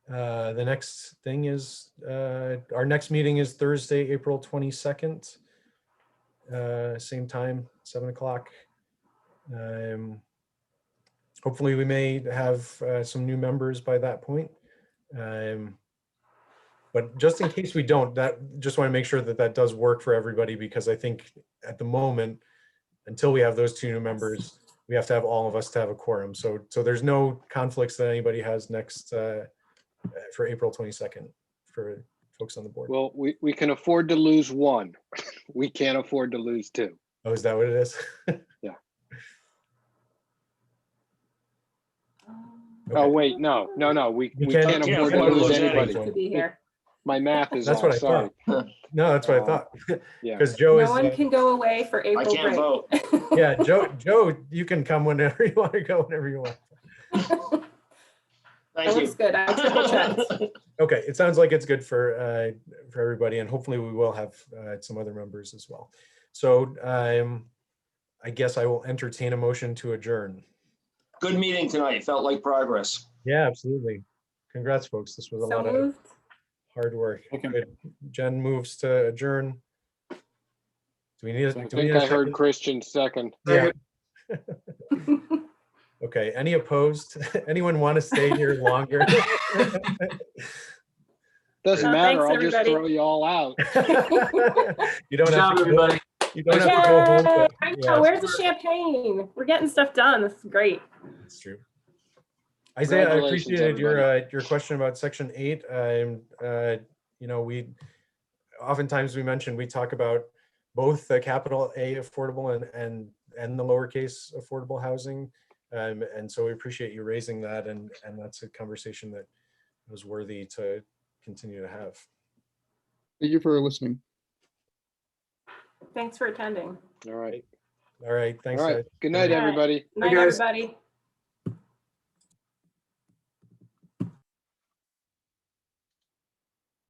the next thing is our next meeting is Thursday, April 22nd. Same time, 7 o'clock. Hopefully we may have some new members by that point. But just in case we don't, just want to make sure that does work for everybody, because I think at the moment, until we have those 2 new members, we have to have all of us to have a quorum. So there's no conflicts that anybody has next for April 22nd for folks on the board. Well, we can afford to lose 1. We can't afford to lose 2. Oh, is that what it is? Yeah. Okay. Oh, wait, no. We can't can't afford to afford to lose lose anybody. To be here. My math is That's off, what I sorry. thought. No, that's what I thought. Yeah. Because Joe No is. one can go away for I April can't break. vote. Yeah, Joe, you can come whenever you want to go, whenever you want. That Thank looks you. good. I triple checked. Okay, it sounds like it's good for everybody, and hopefully we will have some other members as well. So I guess I will entertain a motion to adjourn. Good meeting tonight. Felt like progress. Yeah, absolutely. Congrats, folks. This was a So lot of moved. hard work. Okay. Good. Jen moves to adjourn. Do we need I think I heard Christian second. Yeah. Okay, any opposed? Anyone want to stay here longer? Doesn't No, matter, thanks, I'll just everybody. throw you all out. You don't Good have job, to go, everybody. you don't have to go home. Yay! Yet. I know, Yeah, where's the champagne? We're getting stuff done. This is great. it's true. Isaiah, I Congratulations, appreciated your question about Section 8. We oftentimes we mentioned we talk about both the capital A affordable and the lowercase affordable housing, and so we appreciate you raising that, and that's a conversation that was worthy to continue to have. Thank you for listening. Thanks for attending. All right. All right, thanks. All right. guys. Good night, Good night. everybody. Night, guys. everybody.